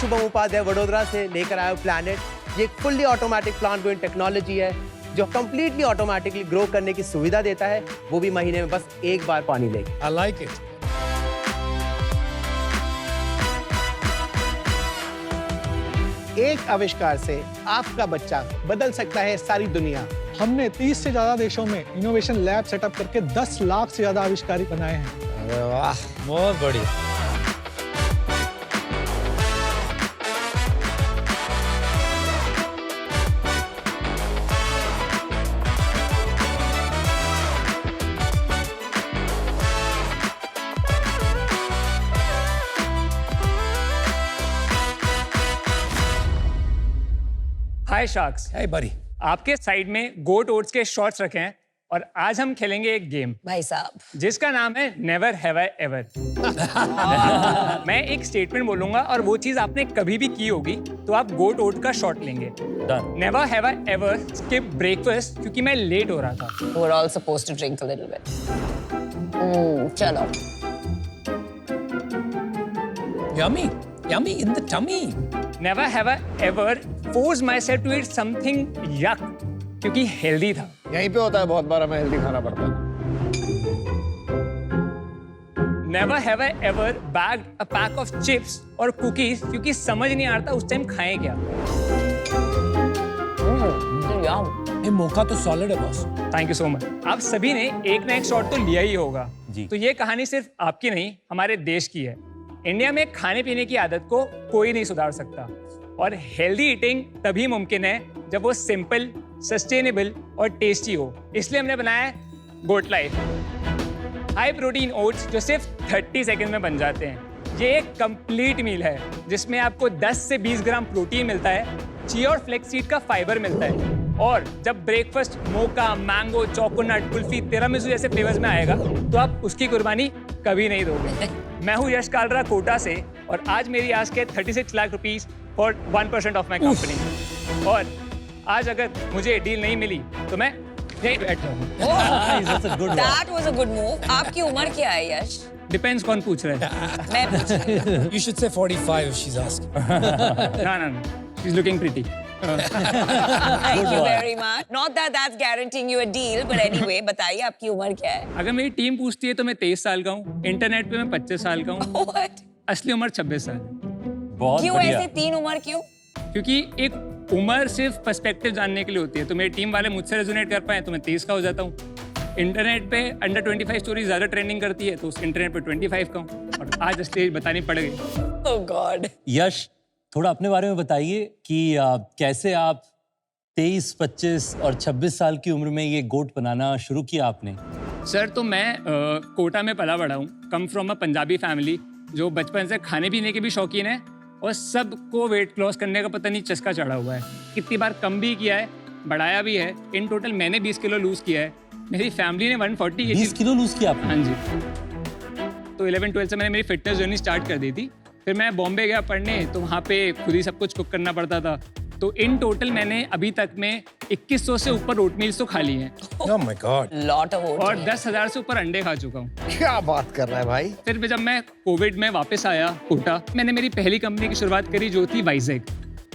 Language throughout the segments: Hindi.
शुभम उपाध्याय वडोदरा से लेकर आया हूं प्लैनेट। ये एक fully automatic plant growing technology है जो कंप्लीटली ऑटोमेटिकली ग्रो करने की सुविधा देता है, वो भी महीने में बस एक बार पानी लेके। I like it. एक आविष्कार से आपका बच्चा बदल सकता है सारी दुनिया। हमने 30 से ज्यादा देशों में इनोवेशन लैब सेटअप करके 10 लाख से ज्यादा आविष्कार बनाए हैं। अरे वाह, बहुत बढ़िया। हाय शार्क्स। Hey buddy. आपके साइड में गोट ओट्स के शॉट्स रखे हैं और आज हम खेलेंगे एक गेम भाई साहब जिसका नाम है नेवर हैव आई एवर। मैं एक स्टेटमेंट बोलूंगा और वो चीज आपने कभी भी की होगी तो आप गोट ओट का शॉट लेंगे। Never have I ever skip breakfast क्योंकि मैं लेट हो रहा था। we're all supposed to drink a little bit चलो Yummy. Yummy in the tummy. Never have I ever force myself to eat something yuck क्योंकि हेल्दी था। यहीं पे होता है, बहुत बार हमें हेल्दी खाना पड़ता है। Never have I ever bagged a pack of chips और कुकीज क्योंकि समझ नहीं आता उस टाइम खाएं क्या। ये मौका तो सॉलिड है boss. Thank you so much. आप सभी ने एक ना एक शॉट तो लिया ही होगा जी। तो ये कहानी सिर्फ आपकी नहीं हमारे देश की है। इंडिया में खाने पीने की आदत को कोई नहीं सुधार सकता और हेल्दी ईटिंग तभी मुमकिन है जब वो सिंपल, सस्टेनेबल और टेस्टी हो। इसलिए हमने बनाया है गोट लाइफ हाई प्रोटीन ओट्स जो सिर्फ 30 सेकंड में बन जाते हैं। ये एक कंप्लीट मील है जिसमें आपको 10 से 20 ग्राम प्रोटीन मिलता है, चिया और फ्लेक्स सीड का फाइबर मिलता है और जब ब्रेकफास्ट मोका, मैंगो, चोकोनट, कुल्फी, तिरामिसू जैसे फ्लेवर्स में आएगा तो आप उसकी कुर्बानी कभी नहीं दोगे। मैं हूँ यश कालरा कोटा से और आज मेरी आस्क है 36 lakh rupees for 1% of my company. और आज अगर मुझे डील नहीं मिली तो मैं यहीं बैठा हूँ। that was a good move आपकी उम्र क्या है यश? डिपेंड्स कौन पूछ रहा है। मैं पूछ रही हूँ। You should say 45 if she's asking. ना she is looking pretty. Thank you very much. Not that that's guaranteeing you a deal, but anyway, बताइए आपकी उम्र क्या है? अगर मेरी टीम पूछती है तो मैं 23 साल का हूँ, इंटरनेट पे मैं 25 साल का हूँ, What? असली उम्र 26 साल है। बहुत क्यों बढ़िया। ऐसे 3 उम्र क्यों? क्योंकि एक उम्र सिर्फ पर्सपेक्टिव जानने के लिए होती है। तो मेरी टीम वाले मुझसे रेजोनेट कर पाए तो मैं 23 का हो जाता हूँ। इंटरनेट पे अंडर 25 स्टोरी ज्यादा ट्रेंडिंग करती है तो उस इंटरनेट पे 25 का हूँ और आज असली बतानी पड़ गई। Oh God. यश, थोड़ा अपने बारे में बताइए कि कैसे आप 23, 25 और 26 साल की उम्र में ये गोट बनाना शुरू किया आपने? सर तो मैं कोटा में पला बड़ा हूँ। Come from a Punjabi family जो बचपन से खाने पीने के भी शौकीन है और सबको वेट लॉस करने का पता नहीं चस्का चढ़ा हुआ है। कितनी बार कम भी किया है, बढ़ाया भी है। इन टोटल मैंने 20 किलो लूज किया है, मेरी फैमिली ने 140 20 किलो लूज किया आपने? हाँ जी। तो 11-12 से मैंने मेरी फिटनेस जर्नी स्टार्ट कर दी थी। फिर मैं बॉम्बे गया पढ़ने तो वहाँ पे खुद ही सब कुछ कुक करना पड़ता था। तो इन टोटल मैंने अभी तक में 2100 से ऊपर ओट मील्स तो खा लिए हैं Oh my God. Lot of oats. और 10,000 से ऊपर अंडे खा चुका हूँ। क्या बात कर रहा है भाई? फिर जब मैं कोविड में वापस आया कोटा, मैंने मेरी पहली कंपनी की शुरुआत करी जो थी वाइजेक।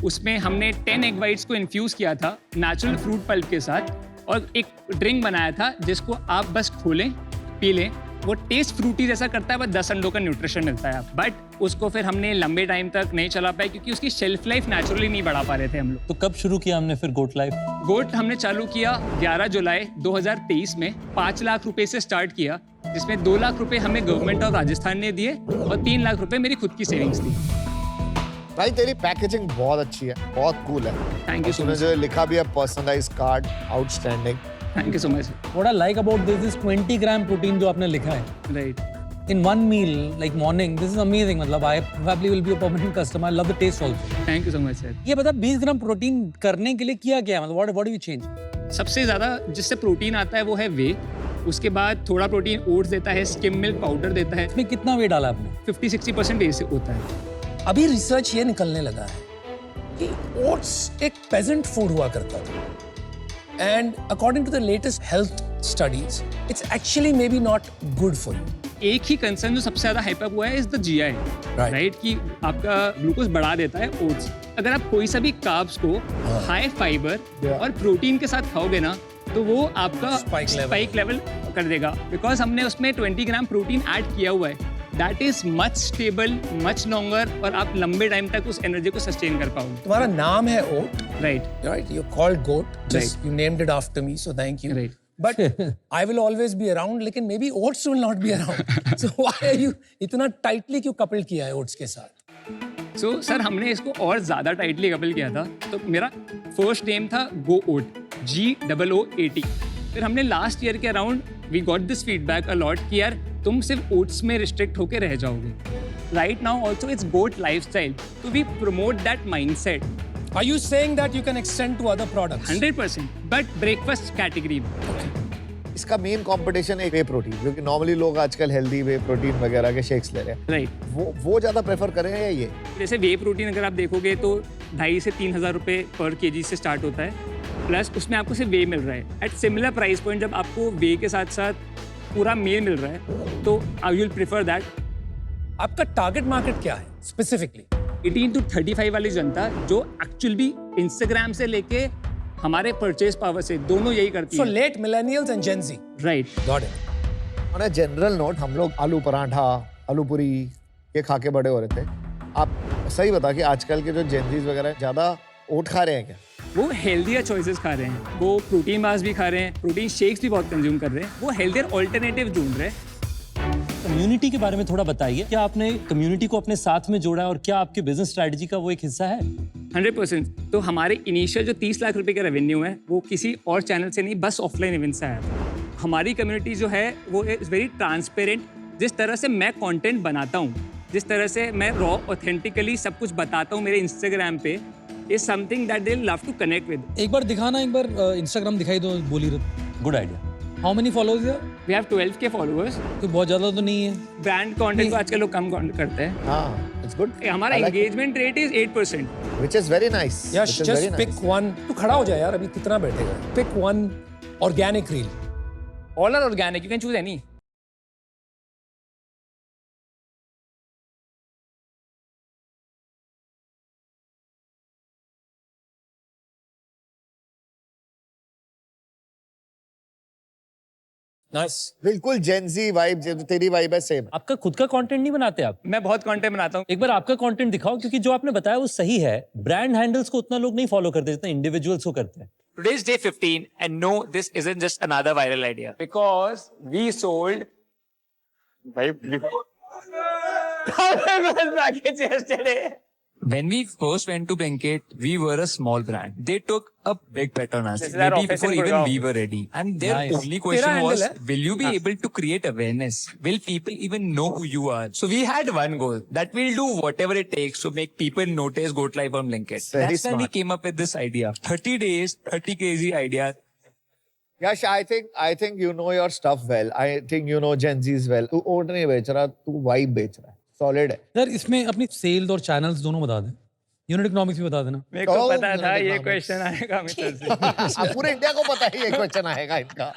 उसमें हमने 10 एग वाइट्स को इन्फ्यूज किया था नेचुरल फ्रूट पल्प के साथ और एक ड्रिंक बनाया था जिसको आप बस खोलें, पी लें। वो टेस्ट फ्रूटी जैसा करता है, बस 10 अंडों का न्यूट्रिशन मिलता है। बट उसको फिर हमने लंबे टाइम तक नहीं चला पाए क्योंकि उसकी शेल्फ लाइफ नेचुरली नहीं बढ़ा पा रहे थे हम लोग। तो कब शुरू किया हमने फिर गोट लाइफ? गोट हमने चालू किया 11 जुलाई 2023 में 5 लाख रुपए से स्टार्ट किया, जिसमें 2 लाख रुपए हमें गवर्नमेंट ऑफ राजस्थान ने दिए और 3 लाख रुपए मेरी खुद की सेविंग्स थी। भाई तेरी पैकेजिंग बहुत अच्छी है, बहुत कूल है। थैंक यू सो तूने मच। जो लिखा भी है personalised card, outstanding. Thank you so much. What I like about this is 20 gram protein जो आपने लिखा है right. in one meal like morning. This is amazing. मतलब I probably will be a permanent customer. I love the taste also. Thank you so much sir. ये बता 20 ग्राम प्रोटीन करने के लिए किया क्या है? मतलब what do you change? सबसे ज़्यादा जिससे प्रोटीन आता है वो है वे। उसके बाद थोड़ा प्रोटीन ओट्स देता है, स्किम मिल्क पाउडर देता है। इसमें कितना वेट डाला आपने? 50-60% से होता है। अभी रिसर्च ये निकलने लगा है कि ओट्स एक पेजेंट फूड हुआ करता था and according to the latest health studies it's actually maybe not good for you. एक ही कंसर्न जो सबसे ज्यादा हाइप अप हुआ है इज द जीआई, राइट, कि आपका ग्लूकोज बढ़ा देता है ओट्स। अगर आप कोई सा भी कार्ब्स को हाई फाइबर और प्रोटीन के साथ खाओगे ना तो वो आपका स्पाइक लेवल कर देगा, बिकॉज हमने उसमें 20 ग्राम प्रोटीन ऐड किया हुआ है। That is much stable, much longer, और आप लंबे टाइम तक उस एनर्जी को सस्टेन कर पाओगे। तुम्हारा नाम है oat, right, you called goat, just you named it after me, so thank you. Right, But I will always be around, लेकिन maybe oats will not be around. So why are you इतना tightly क्यों coupled किया है oats के साथ? सो सर हमने इसको और ज़्यादा टाइटली कपल किया था। तो मेरा फर्स्ट नेम था गो ओट, GOOAT। फिर हमने लास्ट ईयर के around we got this feedback a lot कि यार तुम सिर्फ ओट्स में रिस्ट्रिक्ट होके रह जाओगे। Right now also it's goat lifestyle, तो we promote that mindset. Are you saying that you can extend to other products? 100%, but breakfast category में। इसका मेन कंपटीशन है वे प्रोटीन, क्योंकि नॉर्मली लोग आजकल हेल्दी वे प्रोटीन वगैरह के शेक्स ले रहे हैं। राइट, वो ज्यादा प्रेफर करें या ये? जैसे वे प्रोटीन अगर आप देखोगे तो 2,500 से 3,000 रुपए पर केजी से स्टार्ट होता है, प्लस उसमें आपको सिर्फ वे मिल रहा है। एट सिमिलर प्राइस पॉइंट जब आपको वे के साथ साथ पूरा मील मिल रहा है तो आई विल प्रेफर दैट। आपका टारगेट मार्केट क्या है स्पेसिफिकली? 18 to 35 वाली जनता जो एक्चुअल भी इंस्टाग्राम से लेके हमारे परचेज पावर से दोनों यही करती So है। late millennials and Gen Z. Right, Got it. On a general note, हम लोग आलू पराठा, आलू पूरी ये खा के बड़े हो रहे थे। आप सही बता कि आजकल के जो जेनजीज वगैरह ज्यादा ओट खा रहे हैं क्या? वो हेल्दियर चॉइसेस खा रहे हैं, वो प्रोटीन बार्स भी खा रहे हैं, प्रोटीन शेक्स भी बहुत कंज्यूम कर रहे हैं, वो हेल्दियर ऑल्टरनेटिव ढूंढ रहे हैं। कम्युनिटी के बारे में थोड़ा बताइए, क्या आपने कम्युनिटी को अपने साथ में जोड़ा है और क्या आपके बिजनेस स्ट्रेटजी का वो एक हिस्सा है? 100%। तो हमारे इनिशियल जो 30 लाख रुपए का रेवेन्यू है वो किसी और चैनल से नहीं, बस ऑफलाइन इवेंट से आया था। हमारी कम्युनिटी जो है वो इज वेरी ट्रांसपेरेंट। जिस तरह से मैं कंटेंट बनाता हूँ, जिस तरह से मैं रॉ ऑथेंटिकली सब कुछ बताता हूँ मेरे इंस्टाग्राम पे, is something that they love to connect with. एक बार दिखाना, एक बार इंस्टाग्राम दिखाई दो, बोली रहे। Good idea. How many followers है? We have 12K followers. कोई बहुत ज्यादा तो नहीं है। ब्रांड कंटेंट को आजकल लोग कम करते हैं। हाँ, इट्स गुड। हमारा engagement rate is 8%, which is very nice. Yes, just pick one. तू खड़ा हो जाए यार, अभी कितना बैठेगा? Pick one organic reel. All are organic, you can choose any. Nice. बिल्कुल जेनजी वाइब, तेरी वाइब है सेम। आपका खुद का कंटेंट नहीं बनाते आप? मैं बहुत कंटेंट बनाता हूँ। एक बार आपका कंटेंट दिखाओ, क्योंकि जो आपने बताया वो सही है। ब्रांड हैंडल्स को उतना लोग नहीं फॉलो करते जितना इंडिविजुअल्स को करते हैं। Today's day 15, and no, this isn't just another viral idea. Because we sold... package yesterday. When we first went to Blinkit, we were a small brand. They took a big bet on us, maybe before even we were ready. And their only question was, will you be able to create awareness? Will people even know who you are? So we had one goal, that we'll do whatever it takes to make people notice Goat Life on Blinkit. That's when we came up with this idea. 30 days, 30 crazy ideas. Yash, I think you know your stuff well. I think you know Gen Z's well. तू ओट नहीं बेच रहा, तू वाइब बेच रहा है। सॉलिड है। सर इसमें अपनी सेल्स और चैनल्स दोनों बता दें, यूनिट इकोनॉमिक्स भी बता देना। मेरे को पता था ये क्वेश्चन आएगा मिस्टर से। पूरे इंडिया को पता है ये क्वेश्चन आएगा इनका।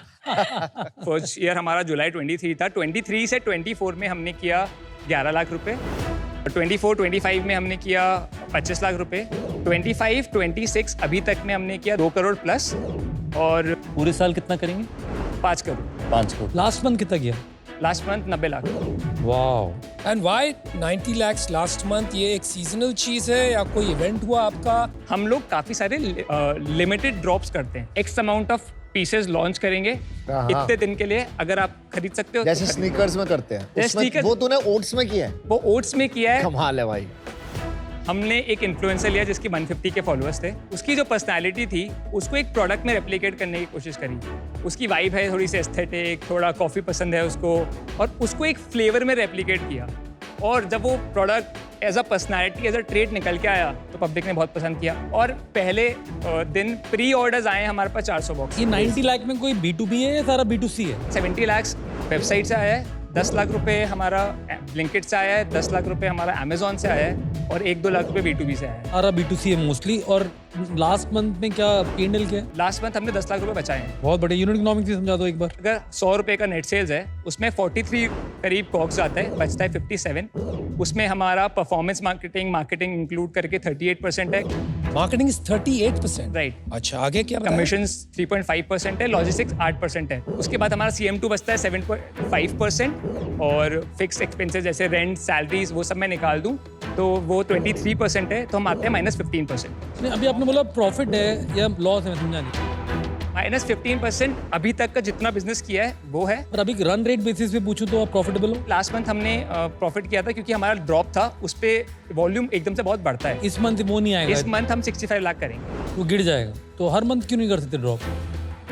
फर्स्ट ईयर हमारा जुलाई 23 था। 23 से 24 में हमने किया 11 लाख रुपए, 24-25 में हमने किया 25 लाख रुपए, 25-26 अभी तक में हमने किया 2 करोड़ प्लस, और पूरे साल कितना करेंगे? 5 करोड़। 5 करोड़। लास्ट मंथ कितना किया? Last month 90 lakh. Wow. And why 90 lakhs last month? ये एक सीजनल चीज है या कोई इवेंट हुआ आपका? हम लोग काफी सारे लिमिटेड ड्रॉप्स करते हैं। X amount of pieces launch करेंगे इतने दिन के लिए, अगर आप खरीद सकते हो। जैसे स्नीकर्स में करते हैं। जैसे उसमें sneakers- वो तूने ओट्स में किया है? वो ओट्स में किया है। कमाल है भाई। हमने एक इन्फ्लुएंसर लिया जिसकी 150 के फॉलोअर्स थे। उसकी जो पर्सनालिटी थी उसको एक प्रोडक्ट में रेप्लिकेट करने की कोशिश करी। उसकी वाइब है थोड़ी सी एस्थेटिक, थोड़ा कॉफ़ी पसंद है उसको, और उसको एक फ्लेवर में रेप्लिकेट किया। और जब वो product as a personality, as a trait निकल के आया तो पब्लिक ने बहुत पसंद किया। और पहले दिन प्री ऑर्डर्स आए हमारे पास 400 बॉक्स। ये 90 लाख में कोई B2B है या सारा B2C है? 70 लाख वेबसाइट से आया है, 10 लाख रुपए हमारा ब्लिंकिट से आया है, 10 लाख रुपए हमारा अमेजोन से आया है, और 1-2 लाख रुपए B2B से आए हैं। सारा B2C है मोस्टली। और लास्ट मंथ में क्या P&L क्या है? लास्ट मंथ हमने 10 लाख रुपए बचाए हैं। बहुत बढ़िया। यूनिट इकोनॉमिक्स भी समझा दो एक बार। अगर 100 रुपए का नेट सेल्स है, उसमें 43 करीब कॉक्स आता है, बचता है 57। उसमें हमारा परफॉर्मेंस मार्केटिंग इंक्लूड करके 38% है। Marketing is 38%। राइट। अच्छा, आगे क्या बताया? कमीशंस 3.5% है, लॉजिस्टिक्स 8% है। उसके बाद हमारा CM2 बचता है 7.5% और फिक्स एक्सपेंसेस जैसे रेंट, सैलरीज, वो सब मैं निकाल दूं तो वो 23% है, तो हम आते हैं -15%। नहीं, अभी आपने बोला प्रॉफिट है या लॉस है, मैं समझा नहीं। -15% अभी तक का जितना बिजनेस किया है वो है। पर अभी रन रेट बेसिस पे पूछूं तो आप प्रॉफिटेबल हो? लास्ट मंथ हमने प्रॉफिट किया था क्योंकि हमारा ड्रॉप था, उस पे वॉल्यूम एकदम से बहुत बढ़ता है। इस मंथ वो नहीं आएगा? इस मंथ हम 65 लाख करेंगे। वो गिर जाएगा। तो हर मंथ क्यों नहीं कर सकते ड्रॉप?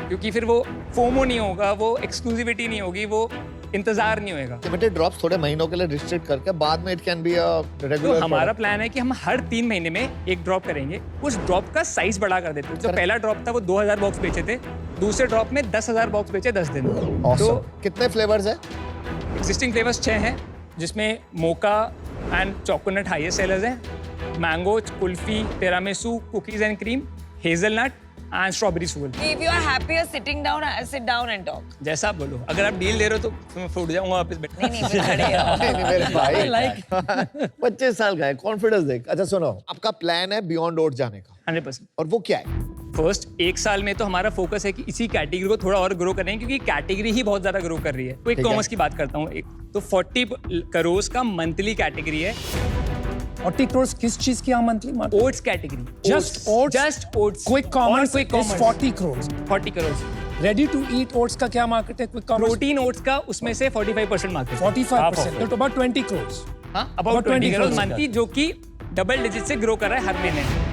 क्योंकि फिर वो फोमो नहीं होगा, वो एक्सक्लूसिविटी नहीं होगी, वो इंतजार नहीं होगा। लिमिटेड ड्रॉप्स थोड़े महीनों के लिए रिस्ट्रिक्ट करके बाद में इट कैन बी अ तो रेगुलर। हमारा प्लान है कि हम हर 3 महीने में एक ड्रॉप करेंगे। उस ड्रॉप का साइज बड़ा कर देते हैं। जो पहला ड्रॉप था वो 2000 बॉक्स बेचे थे, दूसरे ड्रॉप में 10,000 बॉक्स बेचे 10 दिन में। तो कितने फ्लेवर्स है? एग्जिस्टिंग फ्लेवर्स 6 हैं, जिसमें mocha and choconut highest sellers हैं, mango, kulfi, tiramisu, cookies and cream, hazelnut and strawberry सूल। If you are happier sitting down, sit down and talk. जैसा आप बोलो, अगर आप डील दे रहे हो तो मैं फूट जाऊंगा वापस बैठ। नहीं फिर खड़े रहो। नहीं, मेरे भाई 25 साल का है, कॉन्फिडेंस देख। अच्छा सुनो, आपका प्लान है बियॉन्ड ओट्स जाने का 100%। और वो क्या है? फर्स्ट 1 साल में तो हमारा फोकस है कि इसी कैटेगरी को थोड़ा और ग्रो करें, क्योंकि कैटेगरी ही बहुत ज्यादा ग्रो कर रही है। क्विक कॉमर्स की बात करता हूँ, तो 40 करोड़ का मंथली कैटेगरी है। 40 करोड़ किस चीज की monthly? Oats category, Just oats? Just oats. Quick commerce quick is commerce 40 crore. 40 crore. Ready to eat oats का क्या मार्केट है? क्विक कॉमर्स प्रोटीन ओट्स का उसमें से 45% मार्केट। 45%, तो about 20 करोड़। हाँ, अबाउट 20 करोड़ crores मंथली, जो कि डबल डिजिट से ग्रो कर रहा है हर महीने।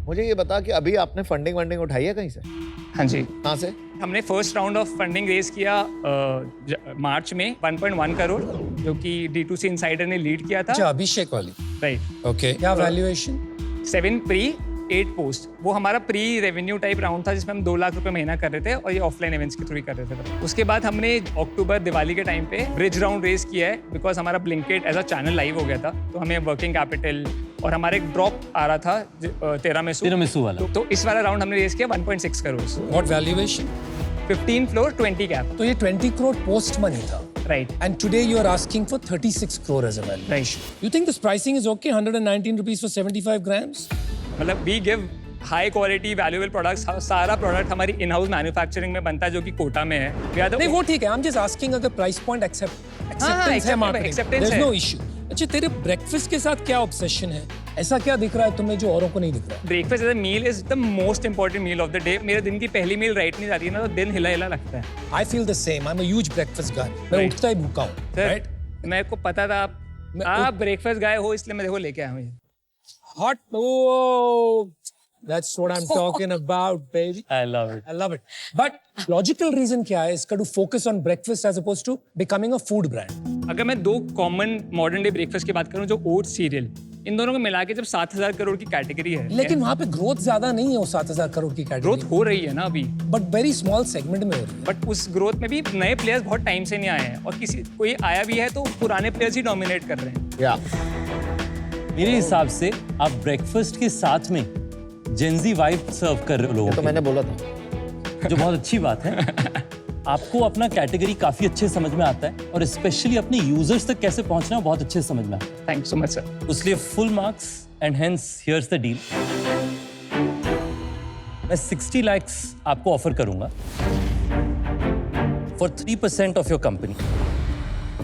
मुझे ये बता कि अभी आपने फंडिंग उठाई है कहीं से? हाँ जी। कहाँ से? हमने first round of funding raise किया मार्च में 1.1 करोड़, जो कि D2C इनसाइडर ने लीड किया था। अच्छा, अभिषेक वाली। राइट। ओके, क्या वैल्यूएशन? 7 pre 8 post. वो हमारा प्री रेवेन्यू टाइप राउंड था, जिसमें हम 2 लाख रुपए महीना कर रहे थे और ये ऑफलाइन इवेंट्स के थ्रू ही कर रहे थे। उसके बाद हमने अक्टूबर दिवाली के टाइम पे ब्रिज राउंड रेज किया है, बिकॉज हमारा Blinkit as a channel live हो गया था, तो हमें वर्किंग कैपिटल और हमारा एक ड्रॉप आ रहा था टिरामिसू वाला। तो इस वाला राउंड हमने रेज किया 1.6 crore. What valuation? 15 floor 20 cap. तो ये 20 करोड़ पोस्ट मनी था। Right. And today you are asking for 36 crore as a valuation. Right. You think this pricing is okay? 119 rupees for 75 grams? मतलब we give high quality valuable products. सारा प्रोडक्ट हमारी इन हाउस मैन्युफैक्चरिंग में बनता है, जो कि कोटा में है। नहीं, वो ठीक है। I'm just asking अगर प्राइस पॉइंट acceptance है मार्केटिंग, acceptance there's है। no issue. अच्छा, तेरे ब्रेकफास्ट के साथ क्या ऑब्सेशन है? ऐसा क्या दिख रहा है तुम्हें जो औरों को नहीं दिख रहा है? Breakfast as a meal is the most important meal of the day. मेरे दिन की पहली मील राइट नहीं जाती है ना, तो दिन हिला हिला लगता है। I feel the same. I'm a huge breakfast guy. मैं Right. उठता ही भूखा हूँ, सर, right? मेरे को पता था आप ब्रेकफास्ट गाय हो, इसलिए मैं देखो लेके आया हूँ ये। Hot. Oh, that's what I'm talking about, baby. I love it. I love it. But logical reason क्या है इसका to focus on breakfast as opposed to becoming a food brand? अगर मैं 2 कॉमन मॉडर्न डे ब्रेकफास्ट की बात करूँ, जो ओट्स सीरियल, इन दोनों को मिला के जब 7,000 करोड़ की कैटेगरी है, लेकिन वहाँ पे ग्रोथ ज्यादा नहीं है वो 7,000 करोड़ की कैटेगरी, ग्रोथ हो रही है ना अभी, बट वेरी स्मॉल सेगमेंट में हो रही है। बट उस ग्रोथ में भी नए प्लेयर्स बहुत टाइम से नहीं आए हैं, और किसी कोई आया भी है तो पुराने प्लेयर्स ही डोमिनेट कर रहे हैं। या मेरे हिसाब से आप ब्रेकफास्ट के साथ में जेंजी वाइब सर्व कर रहे हो लोगों तो को, मैंने बोला था। जो बहुत अच्छी बात है। आपको अपना कैटेगरी काफी अच्छे से समझ में आता है, और स्पेशली अपने यूजर्स तक कैसे पहुंचना है बहुत अच्छे से समझ में आता है। Thank you so much sir. उसलिए full marks and hence here's the deal. मैं 60 lakhs आपको ऑफर करूंगा फॉर 3% ऑफ योर कंपनी,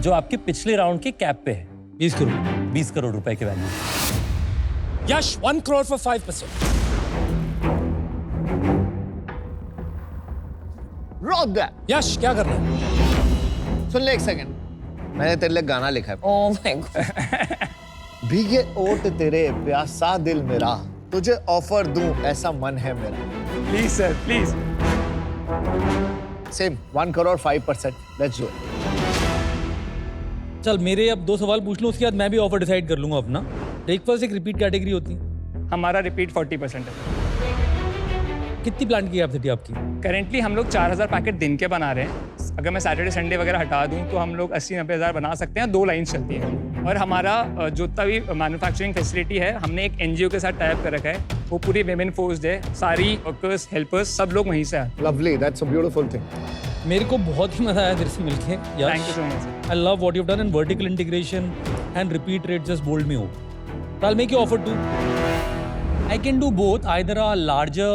जो आपके पिछले राउंड के कैप पे है। 20 करोड़ रुपए के वैल्यू। Yash 1 crore for 5%. Rock that. Yash क्या कर रहे हैं? सुन ले एक सेकंड, मैंने तेरे लिए गाना लिखा है। Oh my God. भीगे ओट तेरे प्यासा दिल मेरा, तुझे ऑफर दूं ऐसा मन है मेरा। Please sir please. Same 1 crore 5%। Let's do it. चल मेरे अब 2 सवाल पूछ लो, उसके बाद मैं भी ऑफर डिसाइड कर लूंगा अपना। ब्रेकफास्ट एक रिपीट कैटेगरी होती है। हमारा रिपीट 40% है। कितनी प्लांट की कैपेसिटी आपकी? करेंटली हम लोग 4,000 पैकेट दिन के बना रहे हैं। अगर मैं सैटरडे संडे वगैरह हटा दूं तो हम लोग 80-90 हज़ार बना सकते हैं। 2 लाइन्स चलती हैं, और हमारा जितना भी मैन्युफैक्चरिंग फैसिलिटी है, हमने एक एनजीओ के साथ टाइप कर रखा है, वो पूरी वेमेन फोर्स्ड है, सारी वर्कर्स, हेल्पर्स सब लोग वहीं से आए। Lovely, that's a beautiful thing. मेरे को बहुत ही मजा आया तेरे से मिलके। Thank you so much, sir. I love what you've done and vertical integration and repeat rate just bowled me over. So I'll make you offer too. I can do both. Either a larger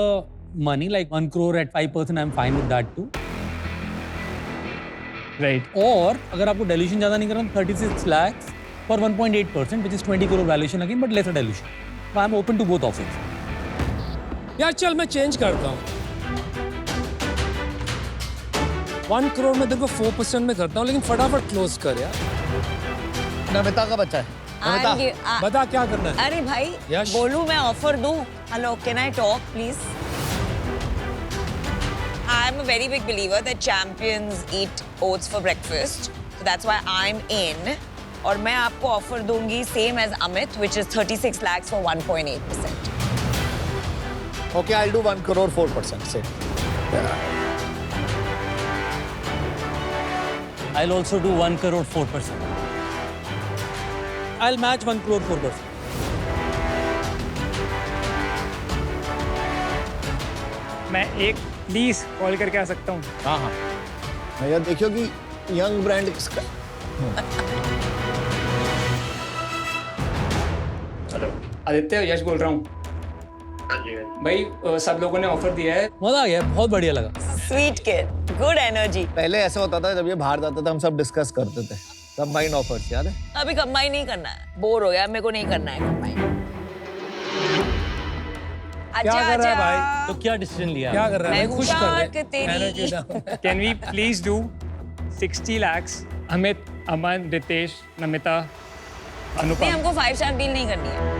money like 1 crore at 5%, I'm fine with that too. Right. और अगर आपको dilution ज़्यादा नहीं करना 36 lakhs for 1.8%, which is 20 crore valuation again, but lesser dilution. So I'm open to both offers. यार चल मैं चेंज करता हूँ 1 करोड़ में तेरे को 4% में करता हूँ, लेकिन फटाफट क्लोज कर यार। नमिता का बच्चा है। नमिता, बता क्या करना है। अरे भाई यश। बोलूं मैं ऑफर दूं? Hello, can I talk please? I am a very big believer that champions eat oats for breakfast, so that's why I am in. और मैं आपको ऑफर दूंगी same as Amit, which is 36 lakhs for 1.8%. okay, I'll do 1 crore 4%. Say. I'll also do 1 crore 4%. I'll match 1 crore 4%. मैं एक प्लीज कॉल करके आ सकता हूँ? हाँ हाँ। भैया देखियो कि यंग ब्रांड किसका। हेलो आदित्य, यश बोल रहा हूँ। भाई सब लोगों ने ऑफर दिया है। मजा आ गया, बहुत बढ़िया लगा। Sweet kid, good energy. पहले ऐसा होता था जब ये बाहर जाता था हम सब डिस्कस करते थे, कंबाइन ऑफर्स, याद है? अभी कंबाइन नहीं करना है, बोर हो गया, मेरे को नहीं करना है कंबाइन। क्या कर रहा है भाई? तो क्या डिसीजन लिया? क्या कर रहा है? मैं खुश कर होशियार दे। कि तेरी। Can we please do 60 lakhs? Amit, Aman, Ritesh, Namita, नहीं, अनुपम। हमको 5 स्टार डील नहीं करनी है।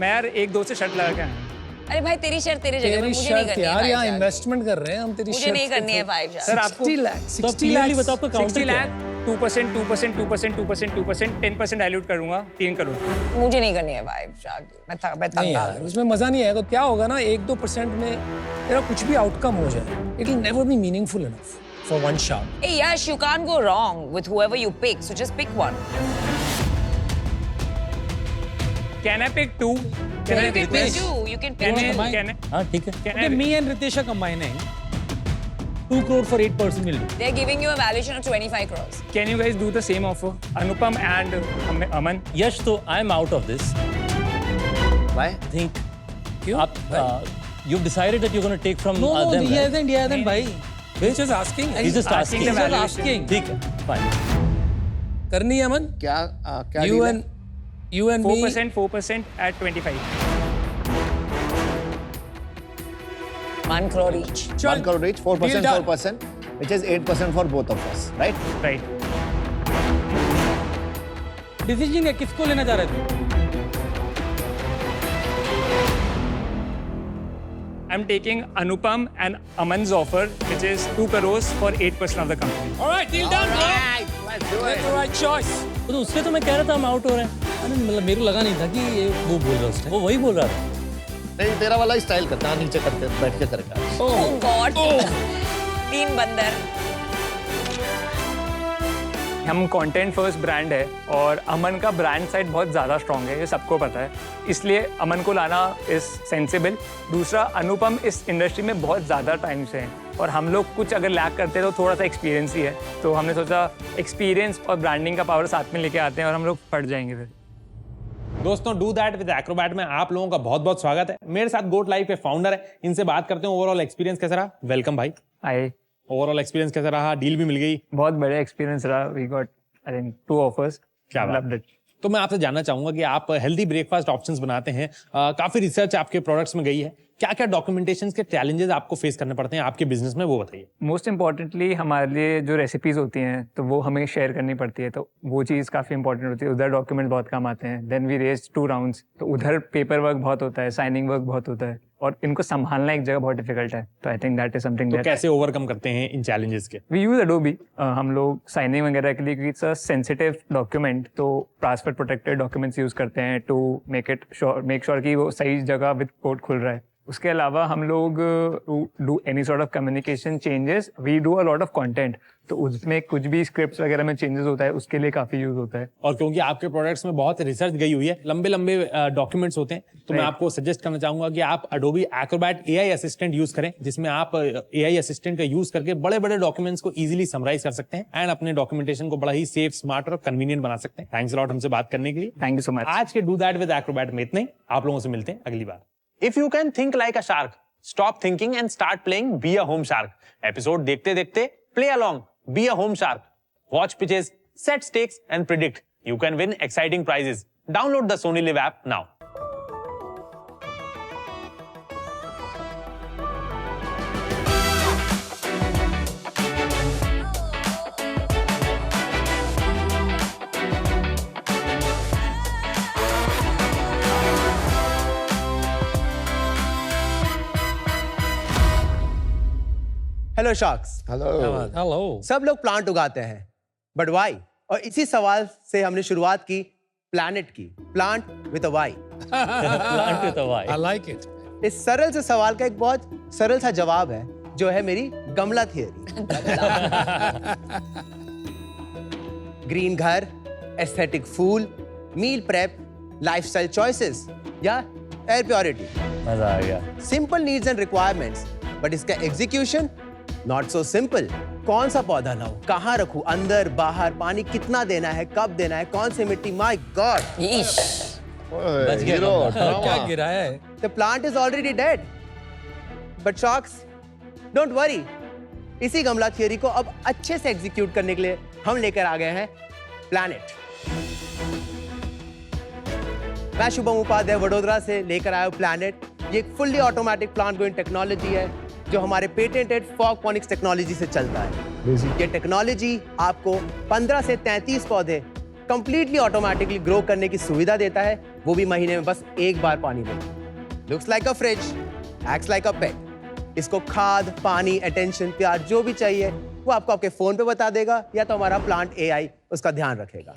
मैं यार एक दो से शर्ट लगा के आया। अरे भाई तेरी शर्ट तेरी जगह पे, तेरी मुझे नहीं शर्त करनी है यार, 5 यहाँ स्टार। इन्वेस्टमेंट कर रहे हैं हम तेरी शर्ट। मुझे नहीं करनी है 5 स्टार। सर आपको 60 लाख, तो 60 क्लियरली लाख। बताओ आपका काउंटर 60 क्या है? लाख 2%, 2%, 2%, 2%, 2%, 10% डाइल्यूट करूंगा, 3 करोड़। मुझे नहीं करनी है 5 स्टार। मैं नहीं तंग आ यार, गई। उसमें मजा नहीं आएगा। क्या होगा ना, 1-2% में तेरा कुछ भी आउटकम हो जाए, it will never be meaningful enough for one shot. Hey Yash, you can't go wrong with whoever you pick, so just pick one. Can I pick 2? You can pick 2. You can pick Can I? two. Can I? हाँ ठीक है। Can Okay, I? me and Ritesh are combining 2 crore for 8% will do. They're giving you a valuation of 25 crores. Can you guys do the same offer? Anupam and Aman. यश तो आई am out of this. Why? I think क्यों? आप you've decided that you're going to take from No, no, them, he right? hasn't, भाई. He's just asking. He's just asking. the He's just valuation. asking. ठीक है, fine. करनी है अमन? क्या क्या You deal है? and you and me. 4% at 25. 1 crore each. 1 crore each, 4%, Deal done. 4%, which is 8% for both of us, right? Right. Decision है, किसको लेना चाह रहे थे? I'm taking Anupam and Aman's offer, which is 2 crores for 8% of the company. All right, deal done, bro. Let's do Make the right choice. तो उससे तो मैं कह रहा था हम आउट हो रहे हैं। अरे मतलब मेरे को लगा नहीं था कि ये वो बोल रहा है उस टाइम। वो वही बोल रहा था। नहीं, तेरा वाला स्टाइल करता है, नीचे करते बैठ के करेगा। Oh God. 3 बंदर। हम कंटेंट फर्स्ट ब्रांड है और अमन का ब्रांड साइड बहुत ज़्यादा स्ट्रॉन्ग है, ये सबको पता है, इसलिए अमन को लाना इज सेंसिबल। दूसरा, अनुपम इस इंडस्ट्री में बहुत ज़्यादा टाइम से हैं और हम लोग कुछ अगर लैक करते हैं तो थोड़ा सा एक्सपीरियंस ही है, तो हमने सोचा एक्सपीरियंस और ब्रांडिंग का पावर साथ में लेके आते हैं और हम लोग पड़ जाएंगे फिर। दोस्तों, डू दैट विद एक्रोबैट में आप लोगों का बहुत बहुत स्वागत है। मेरे साथ गोट लाइफ के फाउंडर है, इनसे बात करते हैं ओवरऑल एक्सपीरियंस कैसा रहा। वेलकम भाई। आए, ओवरऑल एक्सपीरियंस कैसा रहा, डील भी मिल गई। बहुत बढ़िया एक्सपीरियंस रहा। We got I think 2 offers. क्या बात। तो मैं आपसे जानना चाहूंगा कि आप हेल्दी ब्रेकफास्ट ऑप्शंस बनाते हैं, काफी रिसर्च आपके प्रोडक्ट्स में गई है, क्या क्या डॉक्यूमेंटेशन के चैलेंजेस आपको फेस करने पड़ते हैं आपके बिजनेस में, वो बताइए। मोस्ट इंपॉर्टेंटली हमारे लिए जो रेसिपीज होती हैं तो वो हमें शेयर करनी पड़ती है, तो वो चीज़ काफ़ी इंपॉर्टेंट होती है। उधर डॉक्यूमेंट बहुत काम आते हैं। देन वी रेज 2 राउंड्स, तो उधर पेपर वर्क बहुत होता है, साइनिंग वर्क बहुत होता है और इनको संभालना एक जगह बहुत डिफिकल्ट है। तो I think that is something तो कैसे ओवरकम करते हैं इन चैलेंजेस के? We use Adobe. हम लोग साइनिंग वगैरह के लिए, क्योंकि इट्स अ सेंसिटिव डॉक्यूमेंट, तो पासवर्ड प्रोटेक्टेड डॉक्यूमेंट्स यूज करते हैं टू मेक श्योर कि वो सही जगह विद कोड खुल रहा है। उसके अलावा हम लोग do any sort of communication changes, we do a lot of content, तो उसमें कुछ भी स्क्रिप्ट्स वगैरह में चेंजेस होता है, उसके लिए काफी यूज होता है। और क्योंकि आपके प्रोडक्ट्स में बहुत रिसर्च गई हुई है, लंबे लंबे डॉक्यूमेंट्स होते हैं, तो मैं आपको सजेस्ट करना चाहूंगा कि आप Adobe Acrobat AI assistant use करें, जिसमें आप AI असिस्टेंट का यूज करके बड़े बड़े डॉक्यूमेंट्स को इजीली समराइज कर सकते हैं एंड अपने डॉक्यूमेंटेशन को बड़ा ही सेफ, स्मार्ट और कन्वीनियंट बना सकते हैं। थैंक्स लॉट हमसे बात करने के लिए। Thank you so much. आज के डू दैट विद Acrobat में इतने, आप लोगों से मिलते हैं अगली बार। If you can think like a shark, stop thinking and start playing be a home shark. Episode देखते देखते play along, be a home shark, watch pitches, set stakes and predict. You can win exciting prizes. Download the Sony Live app now. Hello sharks. Hello. सब लोग प्लांट उगाते हैं, बट वाई? और इसी सवाल से हमने शुरुआत की प्लैनेट की, plant with a Y. Plant with a Y. I like it. इस सरल से सवाल का एक बहुत सरल सा जवाब है, जो है मेरी गमला थियरी। ग्रीन घर, एस्थेटिक फूल, मील प्रेप, लाइफस्टाइल चॉइसेस या एयर प्योरिटी। मजा आ गया। Simple needs and requirements, but इसका एग्जीक्यूशन नॉट सो सिंपल। कौन सा पौधा लाऊं, कहाँ रखूं, अंदर बाहर, पानी कितना देना है, कब देना है, कौन सी मिट्टी, माय गॉड। बच गया हीरो गमला। क्या गिराया है? The plant is already dead. But sharks, don't worry. इसी गमला थियरी को अब अच्छे से एग्जीक्यूट करने के लिए हम लेकर आ गए हैं प्लैनेट। मैं शुभम उपाध्याय वडोदरा से लेकर आया हूं प्लैनेट। ये एक fully automatic plant growing technology है, जो हमारे पेटेंटेड फॉगपोनिक्स टेक्नोलॉजी से चलता है। ये टेक्नोलॉजी आपको 15 से 33 पौधे कंप्लीटली ऑटोमेटिकली ग्रो करने की सुविधा देता है, वो भी महीने में बस एक बार पानी देकर। Looks like a fridge, acts like a pet. इसको खाद, पानी, अटेंशन, प्यार जो भी चाहिए वो आपको आपके फोन पे बता देगा, या तो हमारा प्लांट AI उसका ध्यान रखेगा।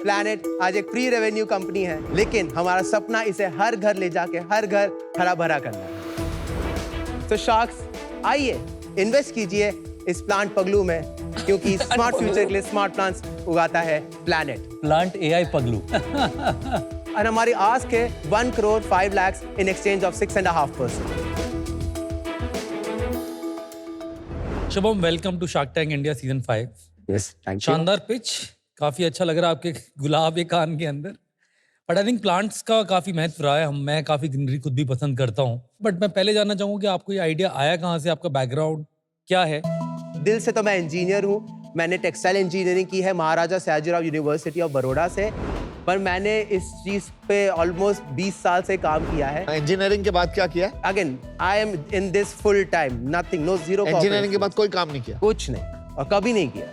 प्लैनेट आज एक प्री रेवेन्यू कंपनी है, लेकिन हमारा सपना इसे हर घर ले जाके हर घर हरा भरा करना है। तो शार्क्स, आइए इन्वेस्ट कीजिए इस प्लांट पगलू में, क्योंकि स्मार्ट फ्यूचर के लिए स्मार्ट प्लांट्स उगाता है प्लैनेट। Plant AI पगलू। और हमारी आस्क है 1 crore 5 lakhs in exchange of 6.5%। Shubham, welcome to Shark Tank India season 5। Yes, thank you. शानदार पिच, काफी अच्छा लग रहा है आपके गुलाब एक कान के अंदर। बट आई थिंक प्लांट्स का काफी महत्व रहा है। मैं काफी ग्रीनरी खुद भी पसंद करता हूँ, बट मैं पहले जानना चाहूंगा कि आपको ये आइडिया आया कहाँ से, आपका बैकग्राउंड क्या है? दिल से तो मैं इंजीनियर हूँ। मैंने टेक्सटाइल इंजीनियरिंग की है महाराजा सयाजीराव यूनिवर्सिटी ऑफ बड़ौदा से, पर मैंने इस चीज पे ऑलमोस्ट 20 साल से काम किया है। इंजीनियरिंग के बाद क्या किया? Again I am in this full time, nothing, no zero. Engineering के बाद कोई काम नहीं किया? कुछ नहीं, और कभी नहीं किया।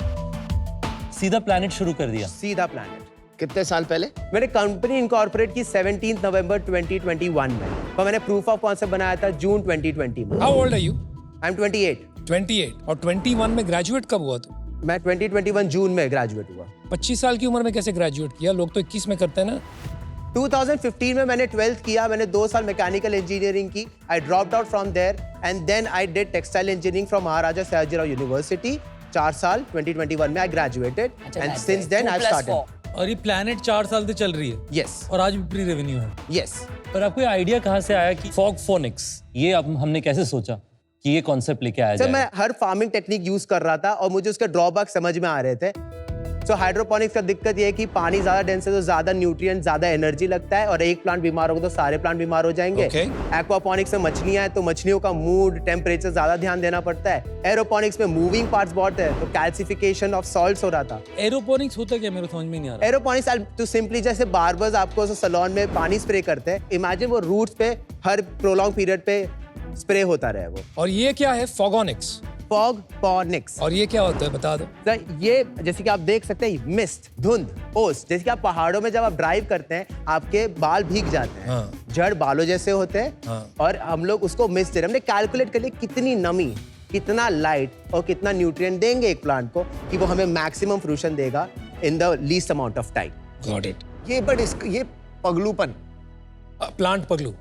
सीधा प्लैनेट शुरू कर दिया? सीधा प्लैनेट। कितने साल पहले? मैंने कंपनी इनकॉर्पोरेट की 17 नवंबर 2021 में, और मैंने प्रूफ ऑफ कॉन्सेप्ट बनाया था जून 2020 में। How old are you? I am 28। 28 और 21 में ग्रेजुएट कब हुआ तू? मैं 2021 जून में ग्रेजुएट हुआ। 25 साल की उम्र में कैसे ग्रेजुएट किया? लोग तो 21 में करते हैं ना। 2015 में मैंने 12th किया। मैंने 2 साल मैकेनिकल इंजीनियरिंग की। I dropped out from there and then I did textile engineering from Maharaja Sayajirao university. 4 साल 2021 में I graduated and since then I started. और ये प्लैनेट 4 साल से चल रही है? यस। और आज भी प्री रेवेन्यू है? यस। पर आपको ये आइडिया कहाँ से आया कि फॉगफोनिक्स, ये हमने कैसे सोचा कि ये कॉन्सेप्ट लेके आया सर, जाए? मैं हर फार्मिंग टेक्निक यूज कर रहा था और मुझे उसके ड्रॉबैक समझ में आ रहे थे। सो हाइड्रोपोनिक्स का दिक्कत ये है कि पानी ज्यादा डेंस है तो ज्यादा न्यूट्रिएंट, ज्यादा एनर्जी लगता है, और एक प्लांट बीमार होगा तो सारे प्लांट बीमार हो जाएंगे। एक्वापोनिक्स में मछलियां हैं तो मछलियों का मूड, टेम्परेचर ज्यादा ध्यान देना पड़ता है। एरोपोनिक्स में मूविंग पार्ट्स बहुत है, तो कैल्सिफिकेशन ऑफ सॉल्ट्स हो रहा था। एरोपोनिक्स होता क्या, मेरे समझ में नहीं आ रहा। एरोपोनिक्स तो सिंपली जैसे बार्बर्स आपको सैलून में पानी स्प्रे करते हैं, इमेजिन वो रूट्स पे हर प्रोलॉन्ग पीरियड पे स्प्रे होता रहे वो। और ये क्या है? फॉगोनिक्स। फॉगपोनिक्स। और ये क्या होता है, बता दो। सर, ये जैसे कि आप देख सकते हैं, मिस्ट, धुंध, ओस, जैसे कि आप पहाड़ों में जब आप ड्राइव करते हैं आपके बाल भीग जाते हैं। हाँ। जड़ बालों जैसे होते हैं। हाँ। और हम लोग उसको मिस्ट दे रहे हैं। हमने कैलकुलेट कर लिया कितनी नमी, कितना लाइट और कितना न्यूट्रिएंट देंगे एक प्लांट को कि वो हमें मैक्सिमम फ्रूशन देगा in the least amount of time. Got it. ये पगलूपन, प्लांट पगलू।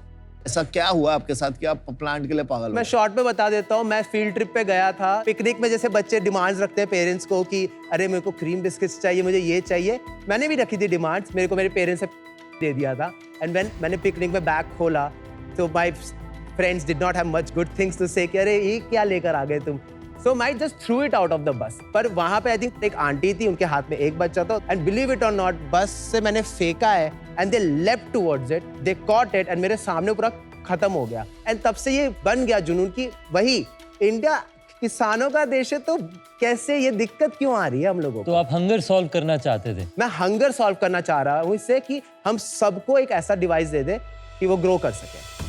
ऐसा क्या हुआ आपके साथ कि आप प्लांट के लिए पागल हो? मैं शॉर्ट में बता देता हूँ। मैं फील्ड ट्रिप पे गया था। पिकनिक में जैसे बच्चे डिमांड्स रखते हैं पेरेंट्स को कि अरे मेरे को क्रीम बिस्किट्स चाहिए, मुझे ये चाहिए। मैंने भी रखी थी डिमांड्स, मेरे को मेरे पेरेंट्स से दे दिया था। एंड व्हेन मैंने पिकनिक में बैग खोला तो my friends did not have much good things to say कि अरे ये क्या लेकर आ गए तुम। So my just threw it out of the bus. पर वहां पे आई थिंक एक आंटी थी, उनके हाथ में एक बच्चा था, एंड बिलीव इट और नॉट बस से मैंने फेंका है and they left towards it, they caught it and मेरे सामने पूरा खत्म हो गया। एंड तब से ये बन गया जुनून की वही इंडिया किसानों का देश है, तो कैसे ये दिक्कत क्यों आ रही है हम लोगों को? तो आप हंगर सॉल्व करना चाहते थे? मैं हंगर सॉल्व करना चाह रहा हूँ इससे कि हम सबको एक ऐसा डिवाइस दे दे कि वो ग्रो कर सके।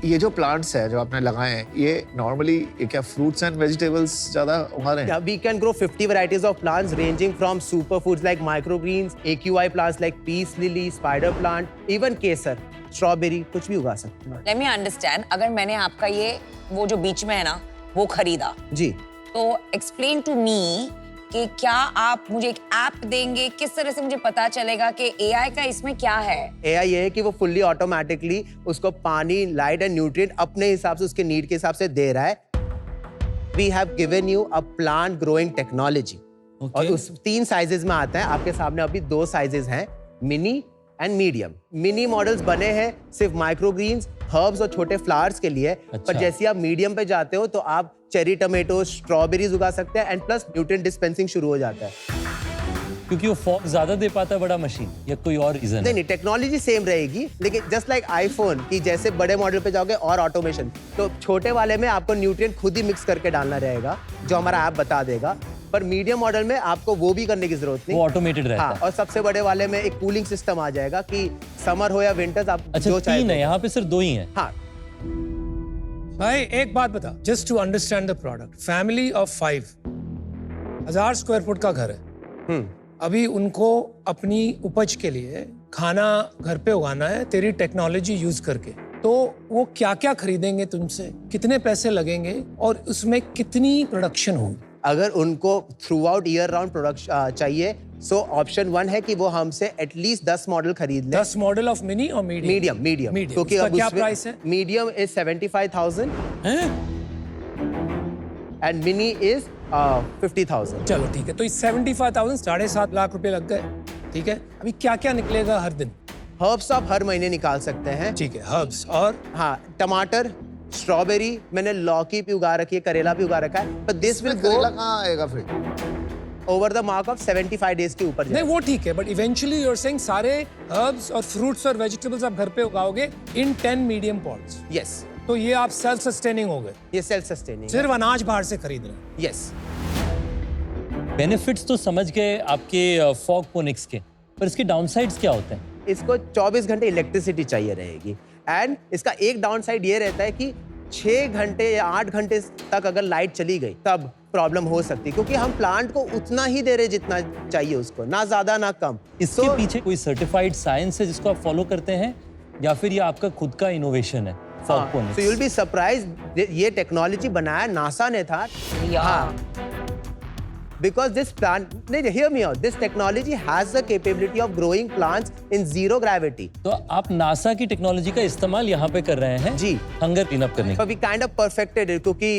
ये जो प्लांट्स है जो आपने लगाए हैं, ये नॉर्मली क्या फ्रूट्स एंड वेजिटेबल्स ज्यादा उगा रहे हैं? Yeah, we can grow 50 varieties of plants ranging from superfoods like microgreens, AQI plants like peace lily, spider plant, even kesar, strawberry, कुछ भी उगा सकते हैं। Let me understand, अगर मैंने आपका ये वो जो बीच में है ना वो खरीदा जी, तो एक्सप्लेन टू मी कि क्या आप मुझे एक ऐप देंगे, किस तरह से मुझे पता चलेगा कि एआई का इसमें क्या है? एआई ये है कि वो फुल्ली ऑटोमेटिकली उसको पानी, लाइट एंड न्यूट्रिएंट अपने हिसाब से, उसके नीड के हिसाब से दे रहा है। We have given you a plant growing technology और उस 3 साइजेस में आता है। आपके सामने अभी 2 साइजेस हैं, mini and medium. Mini models बने हैं सिर्फ माइक्रोग्रीन्स, हर्ब्स और छोटे फ्लावर्स के लिए। पर जैसे आप मीडियम पे जाते हो तो आप चेरी टमेटो, स्ट्रॉबेरीज उगा सकते हैं एंड प्लस न्यूट्रिएंट डिस्पेंसिंग शुरू हो जाता है। क्योंकि वो फॉग ज्यादा दे पाता है बड़ा मशीन, या कोई और रीजन? नहीं, टेक्नोलॉजी सेम रहेगी, लेकिन जस्ट लाइक आईफोन की जैसे बड़े मॉडल पे जाओगे और ऑटोमेशन, तो छोटे वाले में आपको न्यूट्रिएंट खुद ही मिक्स करके डालना रहेगा जो हमारा ऐप बता देगा। पर मीडियम मॉडल में आपको वो भी करने की जरूरत नहीं, वो ऑटोमेटेड रहता है। और सबसे बड़े वाले में एक कूलिंग सिस्टम आ जाएगा कि समर हो या विंटर्स आप अच्छा, जो 3 है, यहाँ पे सिर्फ 2 ही हैं। हाँ भाई एक बात बता, just to understand the product, family of 5, 1000 square foot का घर है। अभी उनको अपनी उपज के लिए खाना घर पे उगाना है तेरी टेक्नोलॉजी यूज करके, तो वो क्या क्या खरीदेंगे तुमसे, कितने पैसे लगेंगे और उसमें कितनी प्रोडक्शन होगी? अगर उनको through out year round production चाहिए, सो ऑप्शन 1 है कि वो हमसे एटलीस्ट 10 मॉडल खरीद ले। 10 मॉडल ऑफ मिनी और मीडियम? मीडियम। क्योंकि अब क्या प्राइस है? Medium is 75,000 and mini is 50,000। चलो ठीक है, तो इस 75,000 7.5 लाख रुपए लग गए, ठीक है। अभी क्या क्या निकलेगा हर दिन? हर्ब्स आप हर महीने निकाल सकते हैं। ठीक है, हर्ब्स और हाँ, टमाटर, स्ट्रॉबेरी, मैंने लौकी भी उगा रखी है, करेला भी उगा रखा है। बट दिस विल करेला कहाँ आएगा फिर? Over the mark of 75 days के ऊपर। नहीं वो ठीक है, but eventually you are saying सारे हर्ब्स और फ्रूट्स और वेजिटेबल्स आप घर पे उगाओगे इन 10 मीडियम पॉट्स? यस। तो ये आप सेल्फ सस्टेनिंग हो गए? ये सेल्फ सस्टेनिंग, सिर्फ अनाज बाहर से खरीद रहे हैं? यस। बेनिफिट्स तो समझ गए आपके फॉगपोनिक्स के, पर इसके डाउनसाइड्स क्या होते हैं? इसको 24 घंटे इलेक्ट्रिसिटी चाहिए रहेगी एंड इसका एक डाउन साइड ये रहता है कि 6 घंटे या 8 घंटे तक अगर लाइट चली गई तब प्रॉब्लम हो सकती है, क्योंकि हम प्लांट को उतना ही दे रहे जितना चाहिए उसको, ना ज्यादा ना कम। इसके पीछे कोई सर्टिफाइड साइंस है जिसको आप फॉलो करते हैं, या फिर ये आपका खुद का इनोवेशन है? So you'll be surprised, ये टेक्नोलॉजी बनाया नासा ने था। हाँ, because this plant, नहीं, hear me out, this technology has the capability of growing plants in zero gravity. तो आप नासा की टेक्नोलॉजी का इस्तेमाल यहाँ पे कर रहे हैं? जी। हंगर क्लीन अप करने So we kind of perfected it, क्योंकि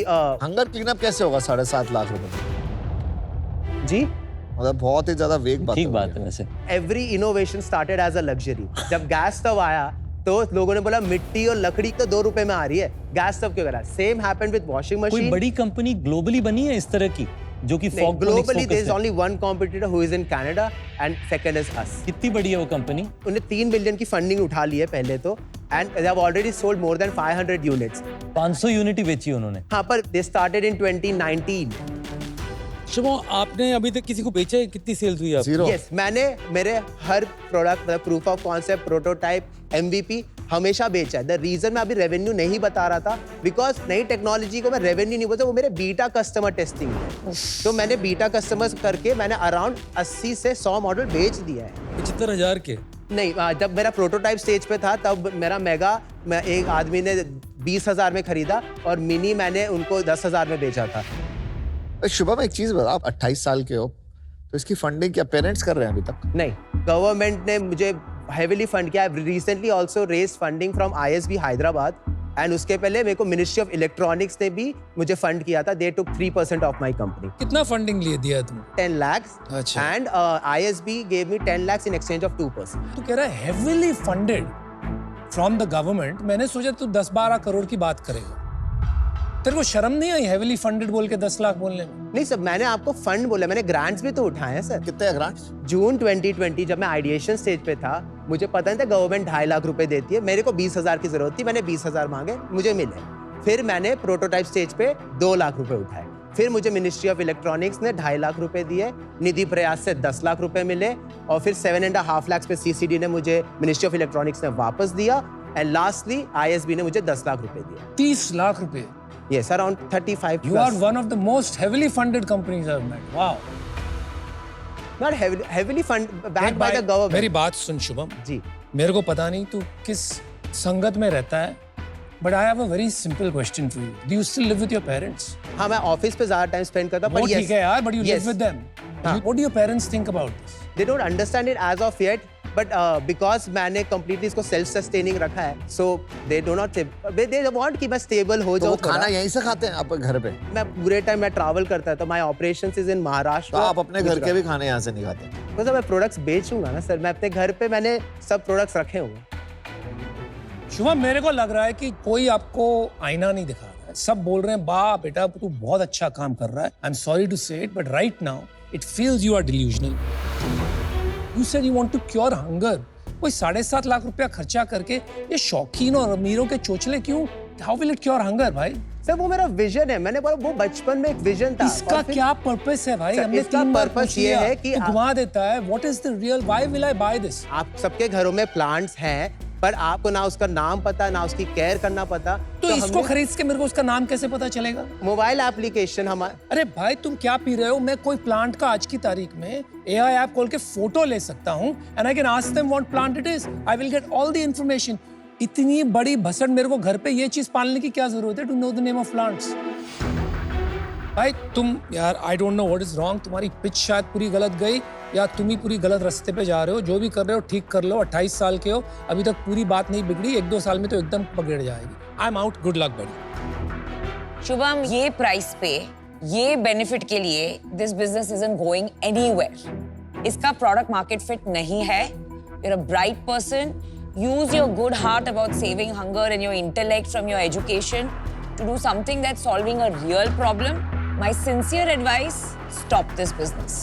हंगर क्लीन अप कैसे होगा 7.5 लाख रुपए? जी, मतलब बहुत ही ज्यादा वेग बात ठीक बात है वैसे। every innovation started as a luxury. जब गैस स्टव आया तो लोगों ने बोला मिट्टी और लकड़ी तो 2 रुपए में आ रही है, गैस स्टव क्यों करा? सेम हैपेंड विद वॉशिंग कोई मशीन। बड़ी कंपनी ग्लोबली बनी है इस तरह की जो कि globally there is only one competitor who is in Canada and second is us. कितनी बड़ी है वो कंपनी? उन्हें 3 बिलियन की फंडिंग उठा ली है पहले तो, and they have already sold more than 500 units. 500 unit ही बेची उन्होंने। हाँ, पर दे स्टार्टेड इन 2019। शुभम, आपने अभी तक किसी को बेचा है? कितनी सेल्स हुई आपकी? 0। यस, मैंने मेरे हर product, proof of concept, prototype, MVP हमेशा बेचा है। द रीजन मैं अभी रेवेन्यू नहीं बता रहा था, बिकॉज नई टेक्नोलॉजी को मैं रेवेन्यू नहीं बोलता, वो मेरे बीटा कस्टमर टेस्टिंग है। तो मैंने बीटा कस्टमर्स करके मैंने अराउंड 80 से 100 मॉडल बेच दिया है। 75,000 के? नहीं, जब मेरा प्रोटोटाइप स्टेज पे था तब मेरा मेगा मैं एक आदमी ने 20,000 में खरीदा और मिनी मैंने उनको 10,000 में बेचा था। शुभम एक चीज बता, आप 28 साल के हो, तो इसकी फंडिंग क्या पेरेंट्स कर रहे हैं अभी तक? नहीं, गवर्नमेंट ने मुझे हेविली फंड किया। Recently also raise funding from ISB Hyderabad and उसके पहले मेरे को मिनिस्ट्री ऑफ इलेक्ट्रॉनिक्स ने भी मुझे फंड किया था। दे टुक 3% ऑफ माई कंपनी। कितना फंडिंग लिए दिया तुम? 10 lakhs अच्छा। and ISB gave me 10 lakhs in exchange of 2%. तू कह रहा है heavily funded from the government। मैंने सोचा तू 10-12 करोड़ की बात करेगा। तेरे को शर्म नहीं आई heavily funded बोल के 10 लाख बोलने में? नहीं सर, मैंने आपको फंड बोला, मैंने ग्रांट्स भी तो उठाए हैं सर। कितने ग्रांट्स? जून 2020 जब मैं आइडिएशन स्टेज पे था, मुझे पता नहीं था गवर्नमेंट 2.5 लाख रुपए देती है। मेरे को 20,000 की जरूरत थी, मैंने 20,000 मांगे, मुझे मिले। फिर मैंने प्रोटोटाइप स्टेज पे 2 लाख रुपए उठाए। फिर मुझे मिनिस्ट्री ऑफ इलेक्ट्रॉनिक्स ने 2.5 लाख रुपए दिए, निधि प्रयास से 10 लाख रुपए मिले, और फिर 7.5 लाख पे CCD ने मुझे मिनिस्ट्री ऑफ इलेक्ट्रॉनिक्स ने वापस दिया, एंड लास्टली ISB ने मुझे 10 लाख रुपए दिए। 30 लाख रुपए? Yes, around 35 You plus. are one of the most heavily funded companies I've met. Wow. Not heavily backed देख by भाई, the government. मेरी बात सुन शुभम जी। मेरे को पता नहीं तू किस संगत में रहता है, but I have a very simple question for you. Do you still live with your parents? हाँ, मैं ऑफिस पे ज्यादा टाइम स्पेंड करता हूँ, वो पर ठीक है यार, but you live with them. हाँ। What do your parents think about this? They don't understand it as of yet, but because मैंने completely इसको self sustaining रखा है, so they do not they want कि मैं stable हो तो जाऊँ वो खाना यहीं से खाते हैं आप घर पे? मैं पूरे टाइम मैं ट्रैवल करता है, तो my operations is in Maharashtra. तो आप अपने घर के भी खाने यहाँ से नहीं खाते? मतलब मैं प्रोडक्ट्स बेचूंगा ना सर, मैं अपने घर पे मैंने सब प्रोडक्ट्स रखे हुए। शुभम, मेरे को लग रहा है कि कोई आपको आईना नहीं दिखा रहा है। सब बोल रहे हैं बा बेटा तू बहुत अच्छा काम कर रहा है। I am sorry to say it, but right now it feels you are delusional. You said you want to cure hunger. कोई 7.5 लाख रुपया खर्चा करके ये शौकीन और अमीरों के चोचले क्यों? How will it cure hunger भाई? सर वो मेरा विजन है, मैंने बोला वो बचपन में एक विजन था। इसका क्या पर्पस है भाई? सर, हमने इसका 3 बार purpose पूछ ये लिया, है कि तू घुमा देता है। What is the real, why will I buy this? आप सबके घरों में प्लांट्स हैं, पर आपको ना उसका नाम पता, ना उसकी केयर करना पता। तो इसको खरीद के मेरे को उसका नाम कैसे पता चलेगा? मोबाइल एप्लीकेशन हमारा। अरे भाई तुम क्या पी रहे हो? मैं कोई प्लांट का आज की तारीख में AI ऐप खोल के फोटो ले सकता हूँ, and I can ask them what plant it is. I will get all the information. इतनी बड़ी भसड़ मेरे को घर पे ये चीज पालने की क्या जरूरत है? To know the name of plants. भाई तुम यार, I don't know what is wrong. तुम्हारी पिच शायद पूरी गलत गई, या तुम ही पूरी गलत रास्ते पे जा रहे हो। जो भी कर रहे हो ठीक कर लो। 28 साल के हो, अभी तक पूरी बात नहीं बिगड़ी। 1-2 साल में तो एकदम पकड़ जाएगी। I am out, good luck बड़ी। शुभम, ये प्राइस पे, ये बेनिफिट के लिए this business isn't going anywhere. इसका प्रोडक्ट मार्केट फिट नहीं है। You are a bright person. Use your good heart about saving hunger and your intellect from your education to do something that's solving a real problem. My sincere advice, stop this business.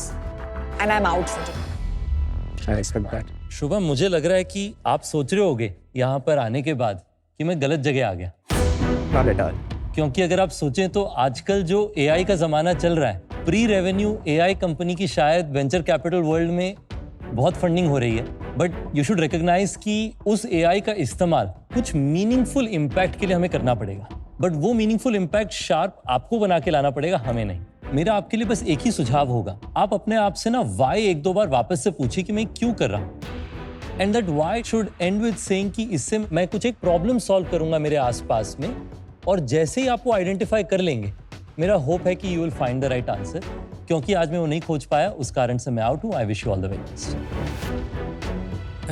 And I'm out for today. I expect that. Shubham, मुझे लग रहा है कि आप सोच रहे होगे यहाँ पर आने के बाद कि मैं गलत जगह आ गया। Not at all. क्योंकि अगर आप सोचें तो आजकल जो AI का जमाना चल रहा है, प्री रेवेन्यू AI कंपनी की शायद वेंचर कैपिटल वर्ल्ड में बहुत फंडिंग हो रही है, बट यू शुड रिकॉग्नाइज कि उस AI का इस्तेमाल कुछ मीनिंगफुल इम्पैक्ट के लिए हमें करना पड़ेगा। बट वो मीनिंगफुल इम्पैक्ट शार्प आपको बना के लाना पड़ेगा, हमें नहीं। मेरा आपके लिए बस एक ही सुझाव होगा, आप अपने आप से ना वाई 1-2 बार वापस से पूछिए कि मैं क्यों कर रहा हूँ। And that why should and with saying कि इससे मैं कुछ एक प्रॉब्लम सॉल्व करूंगा मेरे आसपास में, और जैसे ही आप वो आइडेंटिफाई कर लेंगे, मेरा होप है कि you will find the right answer. क्योंकि आज मैं वो नहीं खोज पाया, उस कारण से मैं आउट हूँ। आई wish you all the very best.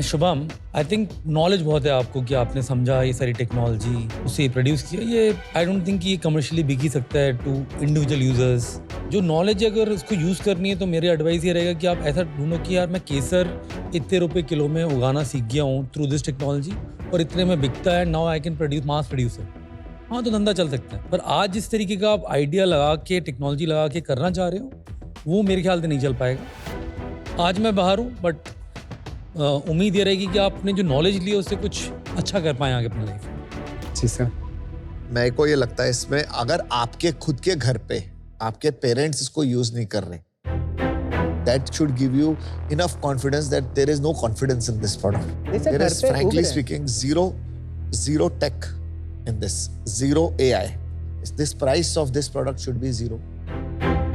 Shubham, I think knowledge बहुत है आपको कि आपने समझा ये सारी टेक्नोलॉजी, उसे प्रोड्यूस किया। ये आई डोंट थिंक ये कमर्शियली बिक ही सकता है टू इंडिविजुअल यूजर्स। जो नॉलेज अगर उसको यूज़ करनी है तो मेरी एडवाइस ये रहेगा कि आप ऐसा ढूंढो कि यार मैं केसर इतने रुपए किलो में उगाना सीख गया हूँ थ्रू दिस टेक्नोलॉजी, और इतने में बिकता है, now I can produce, mass producer. हाँ, तो धंधा चल सकता है। पर आज जिस तरीके का आप आइडिया लगा के, टेक्नोलॉजी लगा के करना चाह रहे हो, वो मेरे ख्याल से नहीं चल पाएगा। आज मैं बाहर हूँ, बट उम्मीद ये रहेगी कि आपने जो नॉलेज ली है उससे कुछ अच्छा कर पाए आगे अपनी लाइफ में। जी सर। मेरे को ये लगता है इसमें, अगर आपके खुद के घर पे आपके पेरेंट्स इसको यूज नहीं कर रहे, that should give you enough confidence that there is no confidence in this product. There is, frankly speaking, zero tech in this, zero AI. This price of this product should be zero.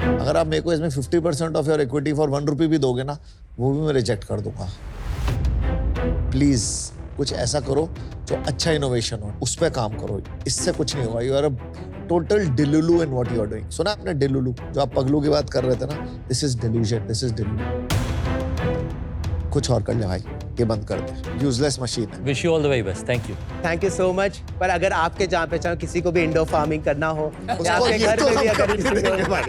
अगर आप मेरे को इसमें 50% of your equity for 1 rupee भी दोगे ना, वो भी मैं रिजेक्ट कर दूंगा। प्लीज कुछ ऐसा करो जो अच्छा इनोवेशन हो, उस पर काम करो। इससे कुछ नहीं होगा। You are a total delulu in what you are doing. सुना आपने डिलुलू? जो आप पगलू की बात कर रहे थे ना, this is delusion, this is delulu. कुछ और कर ले भाई, ये बंद कर दे, यूजलेस मशीन है। Wish you all the very best, thank you. Thank you so much. पर अगर आपके जहाँ पे चाहे किसी को भी इंडोर फार्मिंग करना हो या उसको अपने ये घर तो में भी हम अगर कभी किसी नहीं को- देंगे भाई।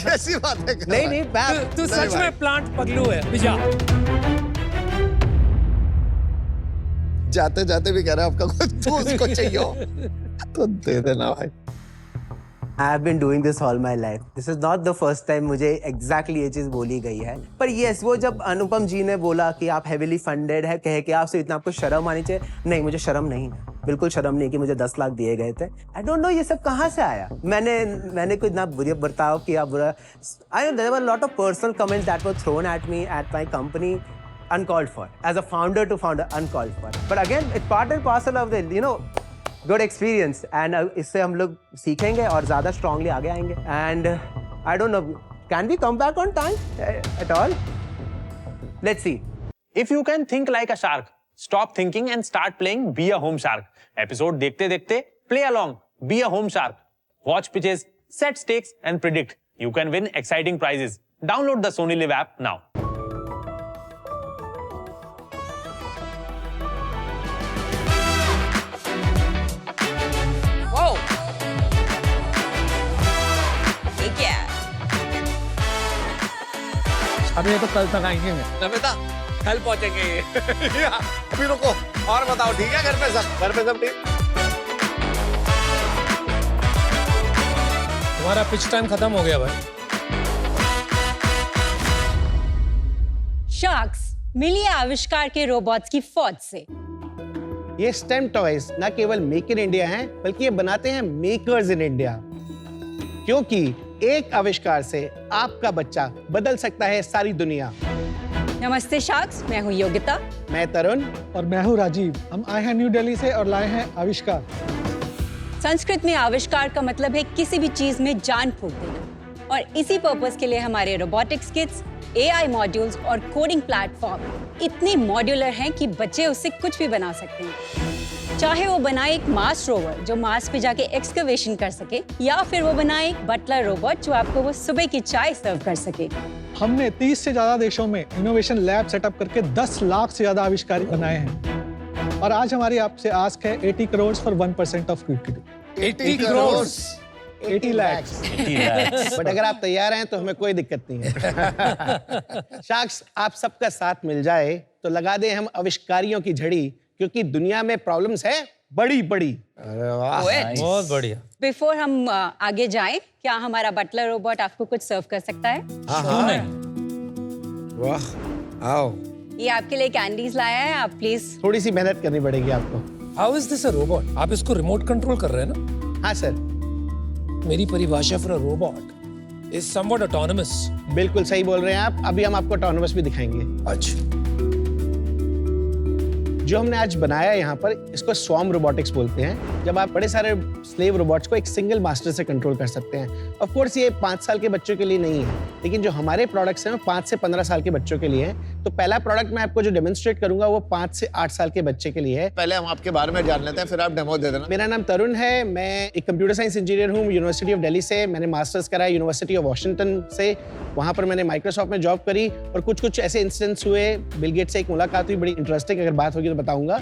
कैसी बात है? नहीं नहीं तू सच में प्लांट पगलू है विजा। जाते जाते भी कह रहा है आपका कुछ दोस्त को चाहिए हो तो दे देना भाई। I have been doing this all my life. This is not the first time मुझे exactly ये चीज़ बोली गई है। पर yes, वो जब अनुपम जी ने बोला कि आप heavily funded है, कहे कि आपसे इतना आपको शर्म आनी चाहिए। नहीं, मुझे शर्म नहीं है। बिल्कुल शर्म नहीं कि मुझे 10 लाख दिए गए थे। I don't know ये सब कहाँ से आया। मैंने कोई इतना बुरा बर्ताव किया बुरा। I know there were a lot of personal comments that were thrown at me at my company, uncalled for. As a founder to founder, uncalled for. But again, it's part and parcel of the good experience and इससे हम लोग सीखेंगे और ज़्यादा strongly आगे आएंगे and I don't know, can we come back on time at all? Let's see. If you can think like a shark, stop thinking and start playing Be a Home Shark. Episode देखते देखते play along, be a home shark. Watch pitches, set stakes and predict. You can win exciting prizes. Download the Sony Live app now. Whoa! ये क्या है? अब ये तो कल तक आएंगे। नमिता कल पहुंचेंगे ये। अभी रुको और बताओ, ठीक है? घर पे सब ठीक? तुम्हारा पिच टाइम खत्म हो गया भाई। शार्क्स मिलिए आविष्कार के रोबोट्स की फौज से। ये स्टेम टॉयज न केवल मेक इन इंडिया हैं, बल्कि ये बनाते हैं मेकर्स इन इंडिया। क्योंकि एक आविष्कार से आपका बच्चा बदल सकता है सारी दुनिया। नमस्ते शार्क्स, मैं हूँ योगिता। मैं तरुण। और मैं हूँ राजीव। हम आए हैं न्यू दिल्ली से और लाए हैं आविष्कार। संस्कृत में आविष्कार का मतलब है किसी भी चीज में जान फूंक देना, और इसी पर्पस के लिए हमारे रोबोटिक्स किट्स, AI मॉड्यूल्स और कोडिंग प्लेटफॉर्म इतने मॉड्यूलर हैं कि बच्चे उससे कुछ भी बना सकते हैं। चाहे वो बनाए एक मार्स रोवर जो मार्स पे जाके एक्सकवेशन कर सके, या फिर वो बनाए एक बटलर रोबोट जो आपको वो सुबह की चाय सर्व कर सके। हमने 30 से ज्यादा देशों में इनोवेशन लैब सेटअप करके 10 लाख से ज्यादा आविष्कार बनाए हैं। और आज हमारी आपसे आस्क है 80 crore for 1% of equity. 80 crore 80 lakh. But अगर आप तैयार हैं तो हमें कोई दिक्कत नहीं है। शार्क्स, आप सबका साथ मिल जाए तो लगा दें हम आविष्कारियों की झड़ी, क्योंकि दुनिया में प्रॉब्लम्स है बड़ी बड़ी। बहुत बढ़िया। बिफोर हम आगे जाएं, क्या हमारा बटलर रोबोट आपको कुछ सर्व कर सकता है? क्यों नहीं? वाह, आओ। ये आपके लिए कैंडीज लाया है, आप प्लीज। थोड़ी सी मेहनत करनी पड़ेगी आपको। How is this a robot? आप इसको रिमोट कंट्रोल कर रहे हैं ना? हाँ सर, मेरी परिभाषा for a robot is somewhat autonomous. बिल्कुल सही बोल रहे हैं आप। अभी हम आपको ऑटोनमस भी दिखाएंगे। अच्छा, जो हमने आज बनाया यहाँ पर, इसको स्वॉर्म रोबोटिक्स बोलते हैं। जब आप बड़े सारे स्लेव रोबोट्स को एक सिंगल मास्टर से कंट्रोल कर सकते हैं। ऑफ कोर्स ये 5 साल के बच्चों के लिए नहीं है, लेकिन जो हमारे प्रोडक्ट्स हैं वो 5 से 15 साल के बच्चों के लिए हैं। तो पहला प्रोडक्ट मैं आपको जो डेमोन्स्ट्रेट करूंगा वो 5 से 8 साल के बच्चे के लिए है। पहले हम आपके बारे में जान लेते हैं, फिर आप डेमो दे देना। मेरा नाम तरुण है। मैं एक कंप्यूटर साइंस इंजीनियर हूँ यूनिवर्सिटी ऑफ दिल्ली से। मैंने मास्टर्स करा है यूनिवर्सिटी ऑफ वॉशिंगटन से। वहाँ पर मैंने माइक्रोसॉफ्ट में जॉब करी और कुछ ऐसे इंसिडेंट्स हुए। बिल गेट्स से एक मुलाकात हुई, बड़ी इंटरेस्टिंग। अगर बात होगी तो बताऊंगा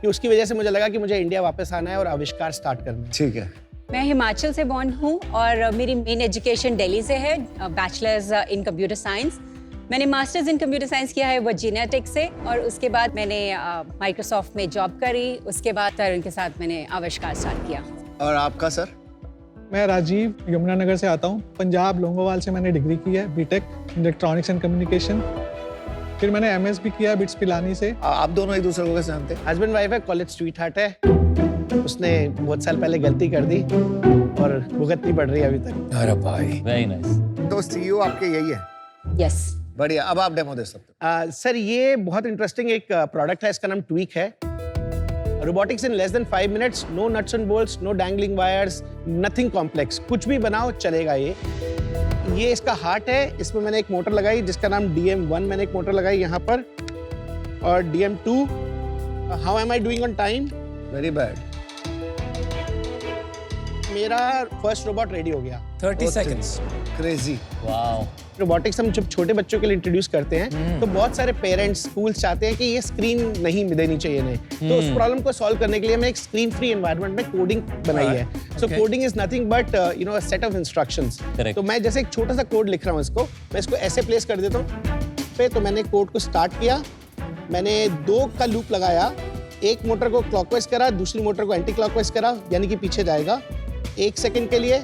कि उसकी वजह से मुझे लगा कि मुझे इंडिया वापस आना है और आविष्कार स्टार्ट करना है। ठीक है। मैं हिमाचल से बॉर्न हूँ और मेरी मेन एजुकेशन दिल्ली से है, बैचलर्स इन कंप्यूटर साइंस। मैंने मास्टर्स इन कंप्यूटर साइंस किया है वर्जीनिया टेक से, और उसके बाद मैंने माइक्रोसॉफ्ट में जॉब करी। उसके बाद तरुण के साथ मैंने आविष्कार स्टार्ट किया। और आपका सर? मैं राजीव यमुनानगर से आता हूँ। पंजाब लोंगोवाल से मैंने डिग्री की है, बीटेक इलेक्ट्रॉनिक्स एंड कम्युनिकेशन। फिर मैंने MS भी किया बिट्स पिलानी से। आप दोनों एक दूसरे को कैसे जानते हैं? हस्बैंड वाइफ है, कॉलेज स्वीट हार्ट है। उसने बहुत साल पहले गलती कर दी और भुगतनी पड़ रही है अभी तक। अरे भाई, वेरी नाइस। तो CEO आपके यही है? यस। बढ़िया। अब आप डेमो दे सकते हैं। सर, ये बहुत इंटरेस्टिंग एक प्रोडक्ट है। इसका नाम ट्वीक है। Robotics in less than 5 minutes, no nuts and bolts, no dangling wires, nothing complex. कुछ भी बनाओ चलेगा ये इसका हार्ट है। इसमें मैंने एक मोटर लगाई जिसका नाम DM1 मैंने एक मोटर लगाई यहाँ पर, और DM2। How am I doing on time? Very bad. मेरा फर्स्ट रोबोट रेडी हो गया 30 seconds. क्रेजी। वाओ। रोबोटिक्स हम जब छोटे बच्चों के लिए इंट्रोड्यूस करते हैं तो बहुत सारे पेरेंट्स स्कूल्स चाहते हैं कि ये स्क्रीन नहीं देनी चाहिए इन्हें, तो उस प्रॉब्लम को सॉल्व करने के लिए हमने एक स्क्रीन फ्री एनवायरनमेंट में कोडिंग बनाई है। So coding is nothing but you know a set of instructions. तो मैं जैसे एक छोटा सा कोड लिख रहा हूँ इसको, मैं इसको ऐसे प्लेस कर देता हूँ पे, तो मैंने कोड को स्टार्ट किया, मैंने 2 का लूप लगाया, एक मोटर को क्लॉकवाइज करा, दूसरी मोटर को एंटी क्लॉकवाइज करा, यानी कि पीछे जाएगा 1 सेकंड के लिए।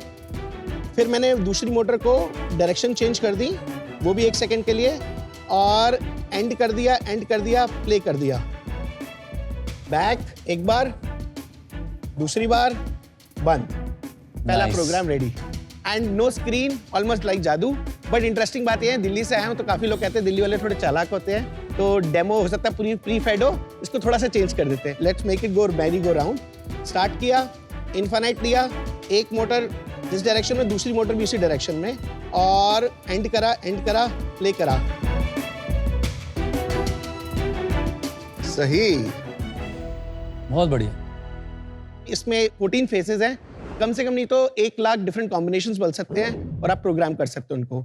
फिर मैंने दूसरी मोटर को डायरेक्शन चेंज कर दी, वो भी 1 सेकंड के लिए, और एंड कर दिया, प्ले कर दिया। बैक एक बार, दूसरी बार, बंद। पहला program ready and no screen, almost like जादू। बट इंटरेस्टिंग बात यह है, दिल्ली से आया हूँ तो काफी लोग कहते हैं दिल्ली वाले थोड़े चालाक होते हैं, तो डेमो हो सकता है पूरी प्री-फेड हो, इसको थोड़ा सा चेंज कर देते हैं। Let's make it go merry go round. Start किया, इनफाइनाइट लिया, एक मोटर इस डायरेक्शन में, दूसरी मोटर भी उसी डायरेक्शन में, और एंड करा, प्ले करा। सही। बहुत बढ़िया। इसमें 14 फेसेस हैं, कम से कम नहीं तो 1 लाख डिफरेंट कॉम्बिनेशंस बन सकते हैं और आप प्रोग्राम कर सकते हो उनको।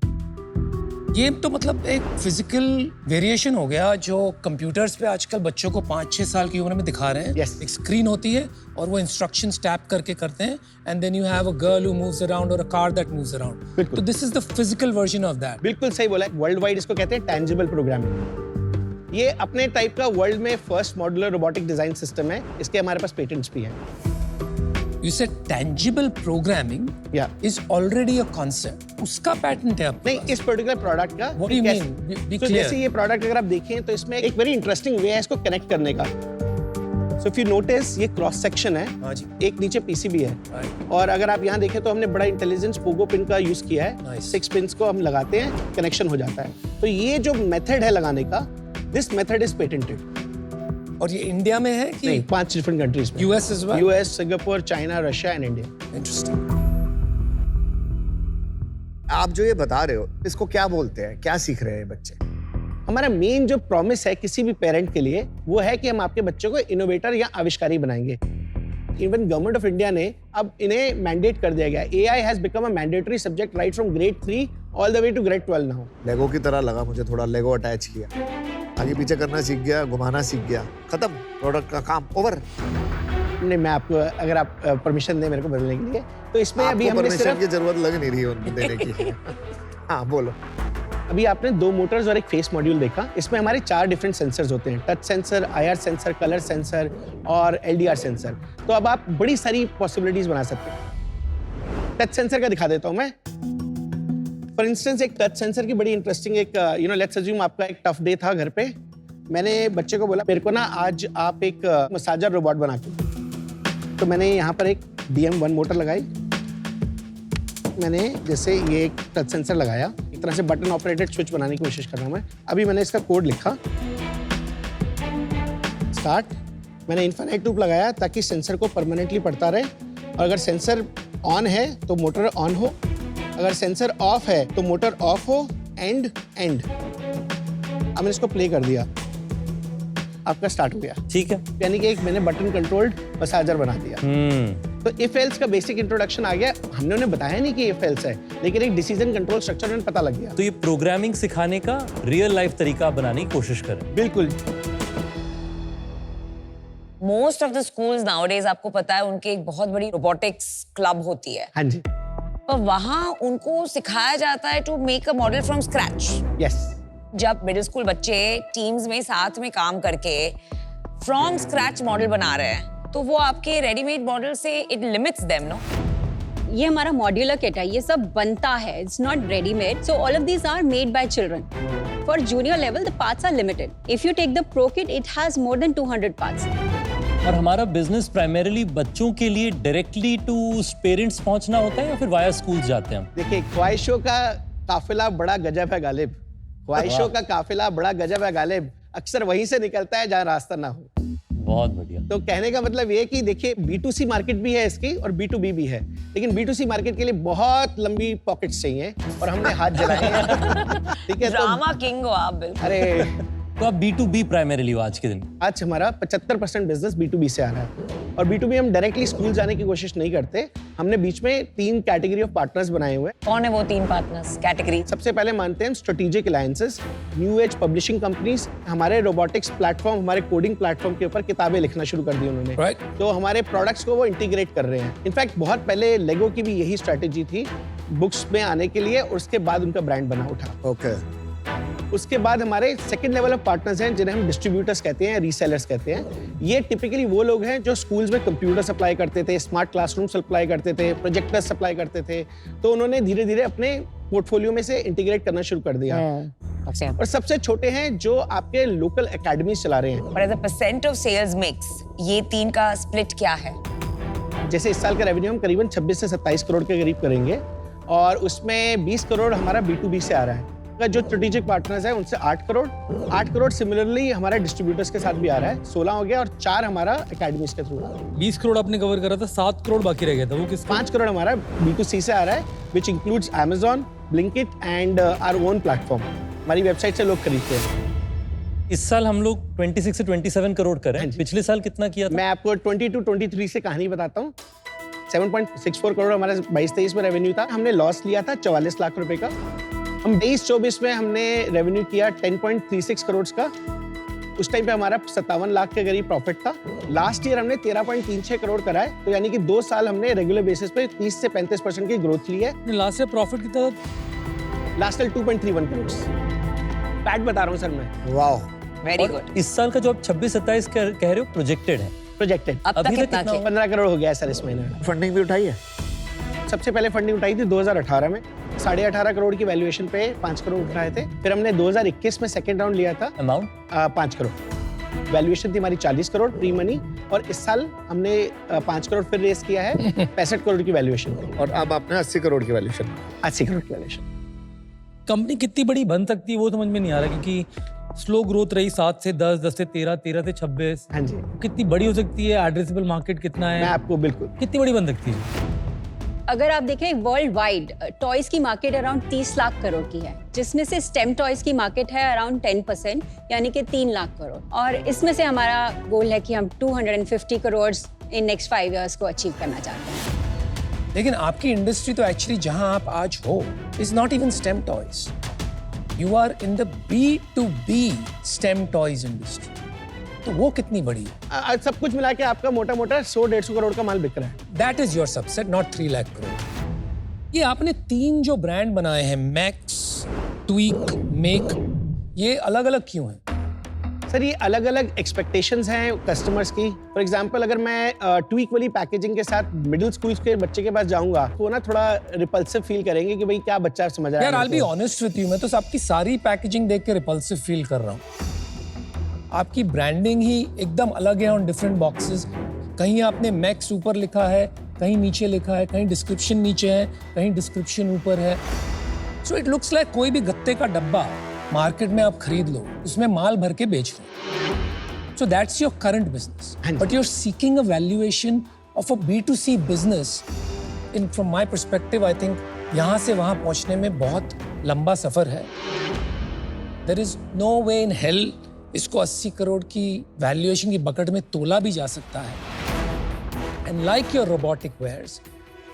ये तो मतलब एक फिजिकल वेरिएशन हो गया जो कंप्यूटर्स पे आजकल बच्चों को 5-6 साल की उम्र में दिखा रहे हैं। Yes. एक स्क्रीन होती है और वो इंस्ट्रक्शंस टैप करके करते हैं, and then you have a girl who moves around और a car that moves around. बिल्कुल। तो this is the physical version of that. बिल्कुल सही बोला, वर्ल्ड वाइड इसको कहते हैं टैंजिबल प्रोग्रामिंग। ये अपने टाइप का वर्ल्ड में first modular robotic design system है, इसके हमारे पास पेटेंट्स भी हैं। You said tangible programming is already a concept. उसका पेटेंट है आपके नहीं, इस पर्टिकुलर प्रोडक्ट का। What do you mean? Be तो clear. जैसे ये प्रोडक्ट अगर आप देखें तो इसमें एक वेरी इंटरेस्टिंग वे है इसको कनेक्ट करने का। सो इफ यू नोटिस ये क्रॉस सेक्शन है, हाँ जी। एक नीचे पीसीबी है, Right. और अगर आप यहाँ देखें तो हमने बड़ा इंटेलिजेंस पोगो पिन का यूज किया है। Nice. 6 पिन्स को हम लगाते हैं, कनेक्शन हो जाता है। तो ये जो मेथड है लगाने का, दिस मेथड इज पेटेंटेड। और ये इंडिया में है कि नहीं, 5 डिफरेंट कंट्रीज में। US as well? US, Singapore, China, Russia and India. Interesting. आप जो ये बता रहे हो, इसको क्या बोलते हैं, क्या सीख रहे हैं बच्चे? हमारा मेन जो प्रॉमिस है किसी भी पेरेंट के लिए, वो है कि हम आपके बच्चों को इनोवेटर या आविष्कारी बनाएंगे। इवन गवर्नमेंट ऑफ इंडिया ने अब इन्हें मैंडेट कर दिया गया। AI has become a mandatory subject right from grade 3 all the way to grade 12 now. Lego की तरह लगा मुझे, थोड़ा लेगो अटैच किया, आगे पीछे करना सीख गया, घुमाना सीख गया, खत्म, प्रोडक्ट का काम ओवर। नहीं, मैं आपको अगर आप परमिशन दें मेरे को बदलने के लिए, तो इसमें अभी हमने परमिशन सिर्फ की जरूरत लग नहीं रही है उनको देने की। हाँ बोलो। अभी आपने 2 मोटर्स और एक फेस मॉड्यूल देखा। इसमें हमारे 4 डिफरेंट सेंसर्स होते हैं, touch sensor, IR sensor, colour sensor और LDR सेंसर। तो अब आप बड़ी सारी पॉसिबिलिटीज बना सकते हैं। टच सेंसर का दिखा देता हूं मैं। फॉर इंस्टेंस एक टच सेंसर की बड़ी इंटरेस्टिंग एक लेट्स अज्यूम आपका एक टफ डे था घर पे। मैंने बच्चे को बोला मेरे को ना आज आप एक मसाजर रोबोट बना के। तो मैंने यहाँ पर एक DM1 मोटर लगाई, मैंने जैसे ये एक टच सेंसर लगाया, एक तरह से बटन ऑपरेटेड स्विच बनाने की कोशिश कर रहा हूँ मैं। अभी मैंने इसका कोड लिखा, स्टार्ट। मैंने इनफाइनाइट लूप लगाया ताकि सेंसर को परमानेंटली पढ़ता रहे, और अगर सेंसर ऑन है तो मोटर ऑन हो, अगर सेंसर ऑफ है तो मोटर ऑफ हो, एंड। अब मैंने इसको प्ले कर दिया, आपका स्टार्ट हो गया। ठीक है। यानी कि एक मैंने बटन कंट्रोल्ड मसाजर बना दिया। तो इफ एल्स का बेसिक इंट्रोडक्शन आ गया। हमने उन्हें बताया नहीं कि इफ एल्स है, लेकिन एक डिसीजन कंट्रोल स्ट्रक्चर उन्हें पता लग गया। तो ये प्रोग्रामिंग सिखाने का रियल लाइफ तरीका बनाने की कोशिश करें। बिल्कुल। Most of the schools nowadays आपको पता है उनकी एक बहुत बड़ी रोबोटिक्स क्लब होती है। हाँ जी। और वहाँ उनको सिखाया जाता है to make a model from scratch. Yes. जब मिडिल स्कूल बच्चे टीम्स में साथ में काम करके फ्रॉम स्क्रैच मॉडल बना रहे हैं, तो वो आपके रेडीमेड मॉडल से इट लिमिट्स देम, नो? ये हमारा मॉड्यूलर किट है, ये सब बनता है, it's not readymade, so all of these are made by children. For junior level the parts are limited. If you take the pro kit it has more than 200 parts. और हमारा बिजनेस प्राइमरीली बच्चों के लिए डायरेक्टली टू पेरेंट्स पहुंचना होता है या फिर वाया स्कूल जाते हैं हम? देखिए, ख्वाहिशों का काफिला बड़ा गजब है गालिब। ख्वाहिशों का काफिला बड़ा गजब है गालिब, अक्सर वहीं से निकलता है जहाँ रास्ता ना हो। बहुत बढ़िया। तो कहने का मतलब ये कि देखिए B2C मार्केट भी है इसकी और B2B भी है, लेकिन B2C मार्केट के लिए बहुत लंबी पॉकेट्स चाहिए और हमने हाथ जलाए हैं। ठीक है, ड्रामा किंग हो आप बिल्कुल। अरे तो आप B2B प्राइमरीली हो आज के दिन? आज हमारा 75% बिजनेस B2B से आ रहा है और B2B हम डायरेक्टली स्कूल जाने की कोशिश नहीं करते। हमने बीच में 3 कैटेगरी ऑफ पार्टनर्स बनाए हुए हैं। कौन है वो 3 पार्टनर्स कैटेगरी? सबसे पहले मानते हैं हम strategic alliances, new age publishing companies. हमारे रोबोटिक्स प्लेटफॉर्म, हमारे कोडिंग प्लेटफॉर्म के ऊपर किताबें लिखना शुरू कर दी उन्होंने। Right. तो हमारे प्रोडक्ट्स को वो इंटीग्रेट कर रहे हैं। इनफैक्ट बहुत पहले लेगो की भी यही स्ट्रेटेजी थी, बुक्स में आने के लिए, और उसके बाद उनका ब्रांड बना उठा। ओके। उसके बाद हमारे सेकंड लेवल ऑफ पार्टनर्स हैं जिन्हें हम डिस्ट्रीब्यूटर्स कहते हैं, रीसेलर्स कहते हैं। ये टिपिकली वो लोग हैं जो स्कूल्स में कंप्यूटर सप्लाई करते थे, स्मार्ट क्लासरूम सप्लाई करते थे, प्रोजेक्टर सप्लाई करते थे। तो उन्होंने धीरे धीरे अपने पोर्टफोलियो में से इंटीग्रेट करना शुरू कर दिया। और सबसे छोटे हैं जो आपके लोकल एकेडमीज चला रहे हैं। और as a percent of sales mix ये 3 का स्प्लिट क्या है? जैसे इस साल का रेवेन्यू हम करीबन 26 से 27 करोड़ के करीब करेंगे और उसमें 20 करोड़ हमारा B2B से आ रहा है। जो स्ट्रेटेजिक पार्टनर्स हैं उनसे 8 करोड़ सिमिलरली हमारे डिस्ट्रीब्यूटर्स के साथ भी आ रहा है। 16 हो गया और 4 हमारा एकेडमीज के थ्रू। 20 करोड़ आपने कवर करा था, 7 करोड़ बाकी रह गया था, वो किस? 5 करोड़ हमारा B2C से आ रहा है, which includes Amazon, Blinkit and our own platform. हमारी वेबसाइट से लोग खरीदते हैं। इस साल हम लोग 26 से 27 करोड़ कर रहे हैं। पिछले साल कितना किया था? मैं आपको 22-23 से कहानी बताता हूँ। 7.64 करोड़ हमारा 22-23 में रेवेन्यू था। हमने लॉस लिया था 44 लाख रुपए का। हम 23-24 में हमने रेवेन्यू किया 10.36 करोड़ का। उस टाइम पे हमारा 57 लाख के करीब प्रॉफिट था। लास्ट ईयर हमने 13.36 करोड़ करा है। तो यानी कि 2 साल हमने रेगुलर बेसिस पे 30 से 35% की ग्रोथ ली है। लास्ट ईयर प्रॉफिट कितना था? Last year 2.31 crore. पैट बता रहा हूँ सर मैं। Wow, very good. इस साल का जो आप 26-27 कह रहे हो प्रोजेक्टेड है? प्रोजेक्टेड। अब तक अभी तक कितना कितना किया? 15 करोड़ हो गया है सर इस महीने में। फंडिंग भी उठाई है? सबसे पहले फंडिंग उठाई थी 2018 में, 18.5 करोड़ की वैल्यूएशन पे 5 करोड़ उठाए थे। फिर हमने 2021 में सेकंड राउंड लिया था। अमाउंट? 5 करोड़। वैल्यूएशन थी हमारी 40 करोड़ प्री मनी, और इस साल हमने 5 करोड़ फिर रेस किया है 65 करोड़ की वैल्यूएशन। और अब आपने 80 करोड़ की वैल्यूएशन। 80 करोड़ की वैल्यूएशन। कंपनी कितनी बड़ी बन सकती है वो समझ में नहीं आ रहा, क्योंकि स्लो ग्रोथ रही 7 से 10, 10 से 13, 13 से 26। हाँ जी, कितनी बड़ी हो सकती है? एड्रेसेबल मार्केट कितना मैं है? आपको बिल्कुल कितनी बड़ी बन सकती है? अगर आप देखें वर्ल्ड वाइड टॉयज की मार्केट अराउंड 30 लाख करोड़ की है, जिसमें से स्टेम टॉयज की मार्केट है अराउंड 10%, यानी कि 3 लाख करोड़। और इसमें से हमारा गोल है कि हम 250 करोड़ इन नेक्स्ट 5 इयर्स को अचीव करना चाहते हैं। लेकिन आपकी इंडस्ट्री तो एक्चुअली जहां आप आज हो is not even STEM toys. You are in the B2B STEM toys industry. तो वो कितनी बड़ी है? सब कुछ मिला के आपका मोटा मोटा 100-150 करोड़ का माल बिक रहा है। That is your subset, not 3 lakh crore. ये आपने 3 जो ब्रांड बनाए हैं, मैक्स, ट्वीक, मेक, ये अलग अलग क्यों हैं? सर ये अलग अलग एक्सपेक्टेशंस हैं कस्टमर्स की। फॉर एग्जांपल अगर मैं ट्वीक वाली पैकेजिंग के साथ मिडिल स्कूल के बच्चे के पास जाऊंगा तो वो ना थोड़ा रिपल्सिव फील करेंगे कि भाई क्या बच्चा समझ रहा है। यार, I'll be honest with you, मैं तो आपकी सारी पैकेजिंग देख के रिपल्सिव फील कर रहा हूँ। आपकी ब्रांडिंग ही एकदम अलग है ऑन डिफरेंट बॉक्सेस। कहीं आपने मैक्स ऊपर लिखा है, कहीं नीचे लिखा है, कहीं डिस्क्रिप्शन नीचे है, कहीं डिस्क्रिप्शन ऊपर है। सो इट लुक्स लाइक कोई भी गत्ते का डब्बा मार्केट में आप खरीद लो, उसमें माल भर के बेच लो। So that's your current business, but you are seeking a valuation of a B2C business. In from my perspective I think यहाँ से वहाँ पहुँचने में बहुत लंबा सफर है। There is no way in hell इसको 80 करोड़ की वैल्यूएशन की बकेट में तोला भी जा सकता है। And like your robotic wares,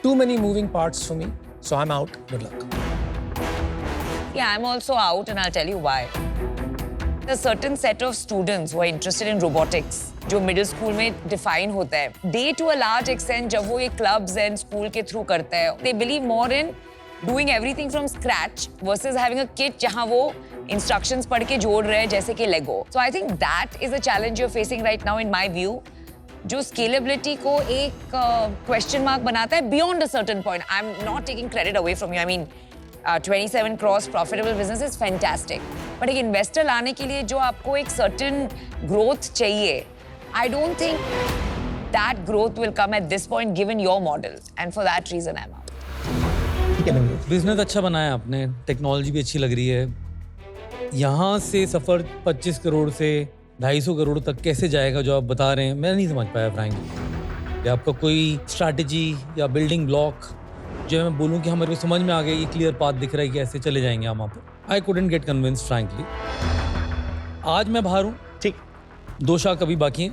too many moving parts for me, so I'm out. Good luck. Yeah, I'm also out, and I'll tell you why. There's a certain set of students who are interested in robotics, जो middle school में define होता है. They, to a large extent, जब वो ये clubs and school के through करते हैं, they believe more in doing everything from scratch versus having a kit जहाँ वो instructions पढ़ के जोड़ रहे हैं जैसे कि Lego. So I think that is a challenge you're facing right now in my view. जो scalability को एक question mark बनाता है beyond a certain point. I'm not taking credit away from you. I mean, 27 crores profitable business is fantastic. But एक investor लाने के लिए जो आपको एक certain growth चाहिए, I don't think that growth will come at this point given your model. And for that reason, I'm out. Business अच्छा बनाया आपने, टेक्नोलॉजी भी अच्छी लग रही है। यहाँ से सफर 25 करोड़ से 250 करोड़ तक कैसे जाएगा जो आप बता रहे हैं, मैं नहीं समझ पाया फ्रैंकली। या आपका कोई स्ट्रैटेजी या बिल्डिंग ब्लॉक जो मैं बोलूँ कि हमारे को समझ में आ गया, ये क्लियर पाथ दिख रहा है कि ऐसे चले जाएंगे हम वहाँ पर। I couldn't get convinced frankly. आज मैं बाहर हूँ, ठीक। 2 शाख अभी बाकी हैं,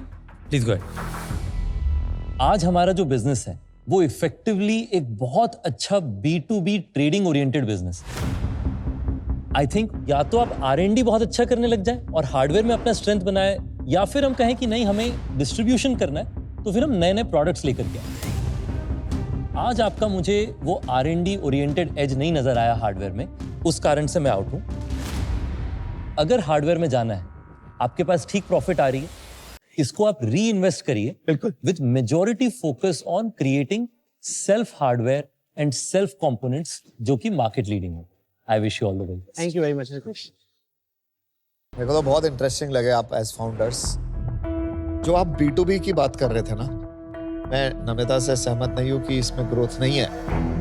प्लीज गो अहेड। आज हमारा जो बिजनेस है वो इफेक्टिवली एक बहुत अच्छा B2B ट्रेडिंग ओरिएंटेड बिजनेस है। आई थिंक या तो आप R&D बहुत अच्छा करने लग जाए और हार्डवेयर में अपना स्ट्रेंथ बनाए, या फिर हम कहें कि नहीं हमें डिस्ट्रीब्यूशन करना है तो फिर हम नए नए प्रोडक्ट्स लेकर के आए। आज आपका मुझे वो R&D ओरिएंटेड एज नहीं नजर आया हार्डवेयर में, उस कारण से मैं आउट हूं। अगर हार्डवेयर में जाना है, आपके पास ठीक प्रॉफिट आ रही है, इसको आप री इन्वेस्ट करिए, बिल्कुल, with majority focus on creating self hardware and self components जो कि मार्केट लीडिंग हो। I wish you all the best. Thank you very much Ritesh. मेरे को तो बहुत इंटरेस्टिंग लगे आप एज फाउंडर्स। जो आप B2B की बात कर रहे थे ना, मैं नमिता से सहमत नहीं हूँ कि इसमें ग्रोथ नहीं है।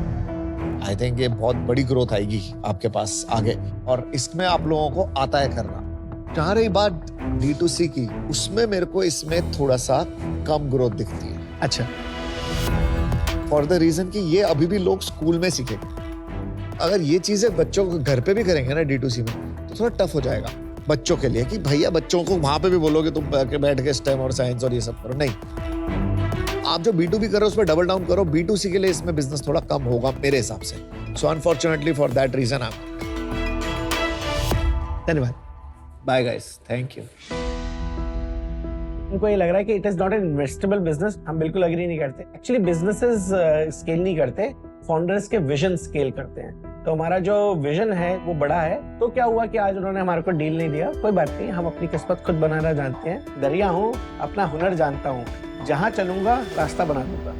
आई थिंक ये बहुत बड़ी ग्रोथ आएगी आपके पास आगे, और इसमें आप लोगों को आता है करना। जहाँ रही बात D2C की, उसमें मेरे को इसमें थोड़ा सा कम ग्रोथ दिखती है। अच्छा, फॉर द रीजन कि ये अभी भी लोग स्कूल में सीखेंगे। अगर ये चीजें बच्चों को घर पे भी करेंगे ना D2C में, तो थोड़ा टफ हो जाएगा बच्चों के लिए कि भैया बच्चों को वहां पे भी बोलोगे तुम बैठ के स्टेम और साइंस और ये सब करो। नहीं, आप जो B2B करो उस पर डबल डाउन करो। B2C के लिए इसमें बिजनेस थोड़ा कम होगा मेरे हिसाब से। So unfortunately for that reason आप धन्यवाद। Bye guys, thank you. उनको ये लग रहा है कि it is not an investable business. हम बिल्कुल अग्री नहीं करते। एक्चुअली बिजनेसेस स्केल नहीं करते, फाउंडर्स के विजन स्केल करते हैं। तो हमारा जो विजन है वो बड़ा है। तो क्या हुआ कि आज उन्होंने हमारे को डील नहीं दिया, कोई बात नहीं, हम अपनी किस्मत खुद बनाना जानते हैं। दरिया हूँ, अपना हुनर जानता हूँ, जहाँ चलूंगा रास्ता बना दूंगा।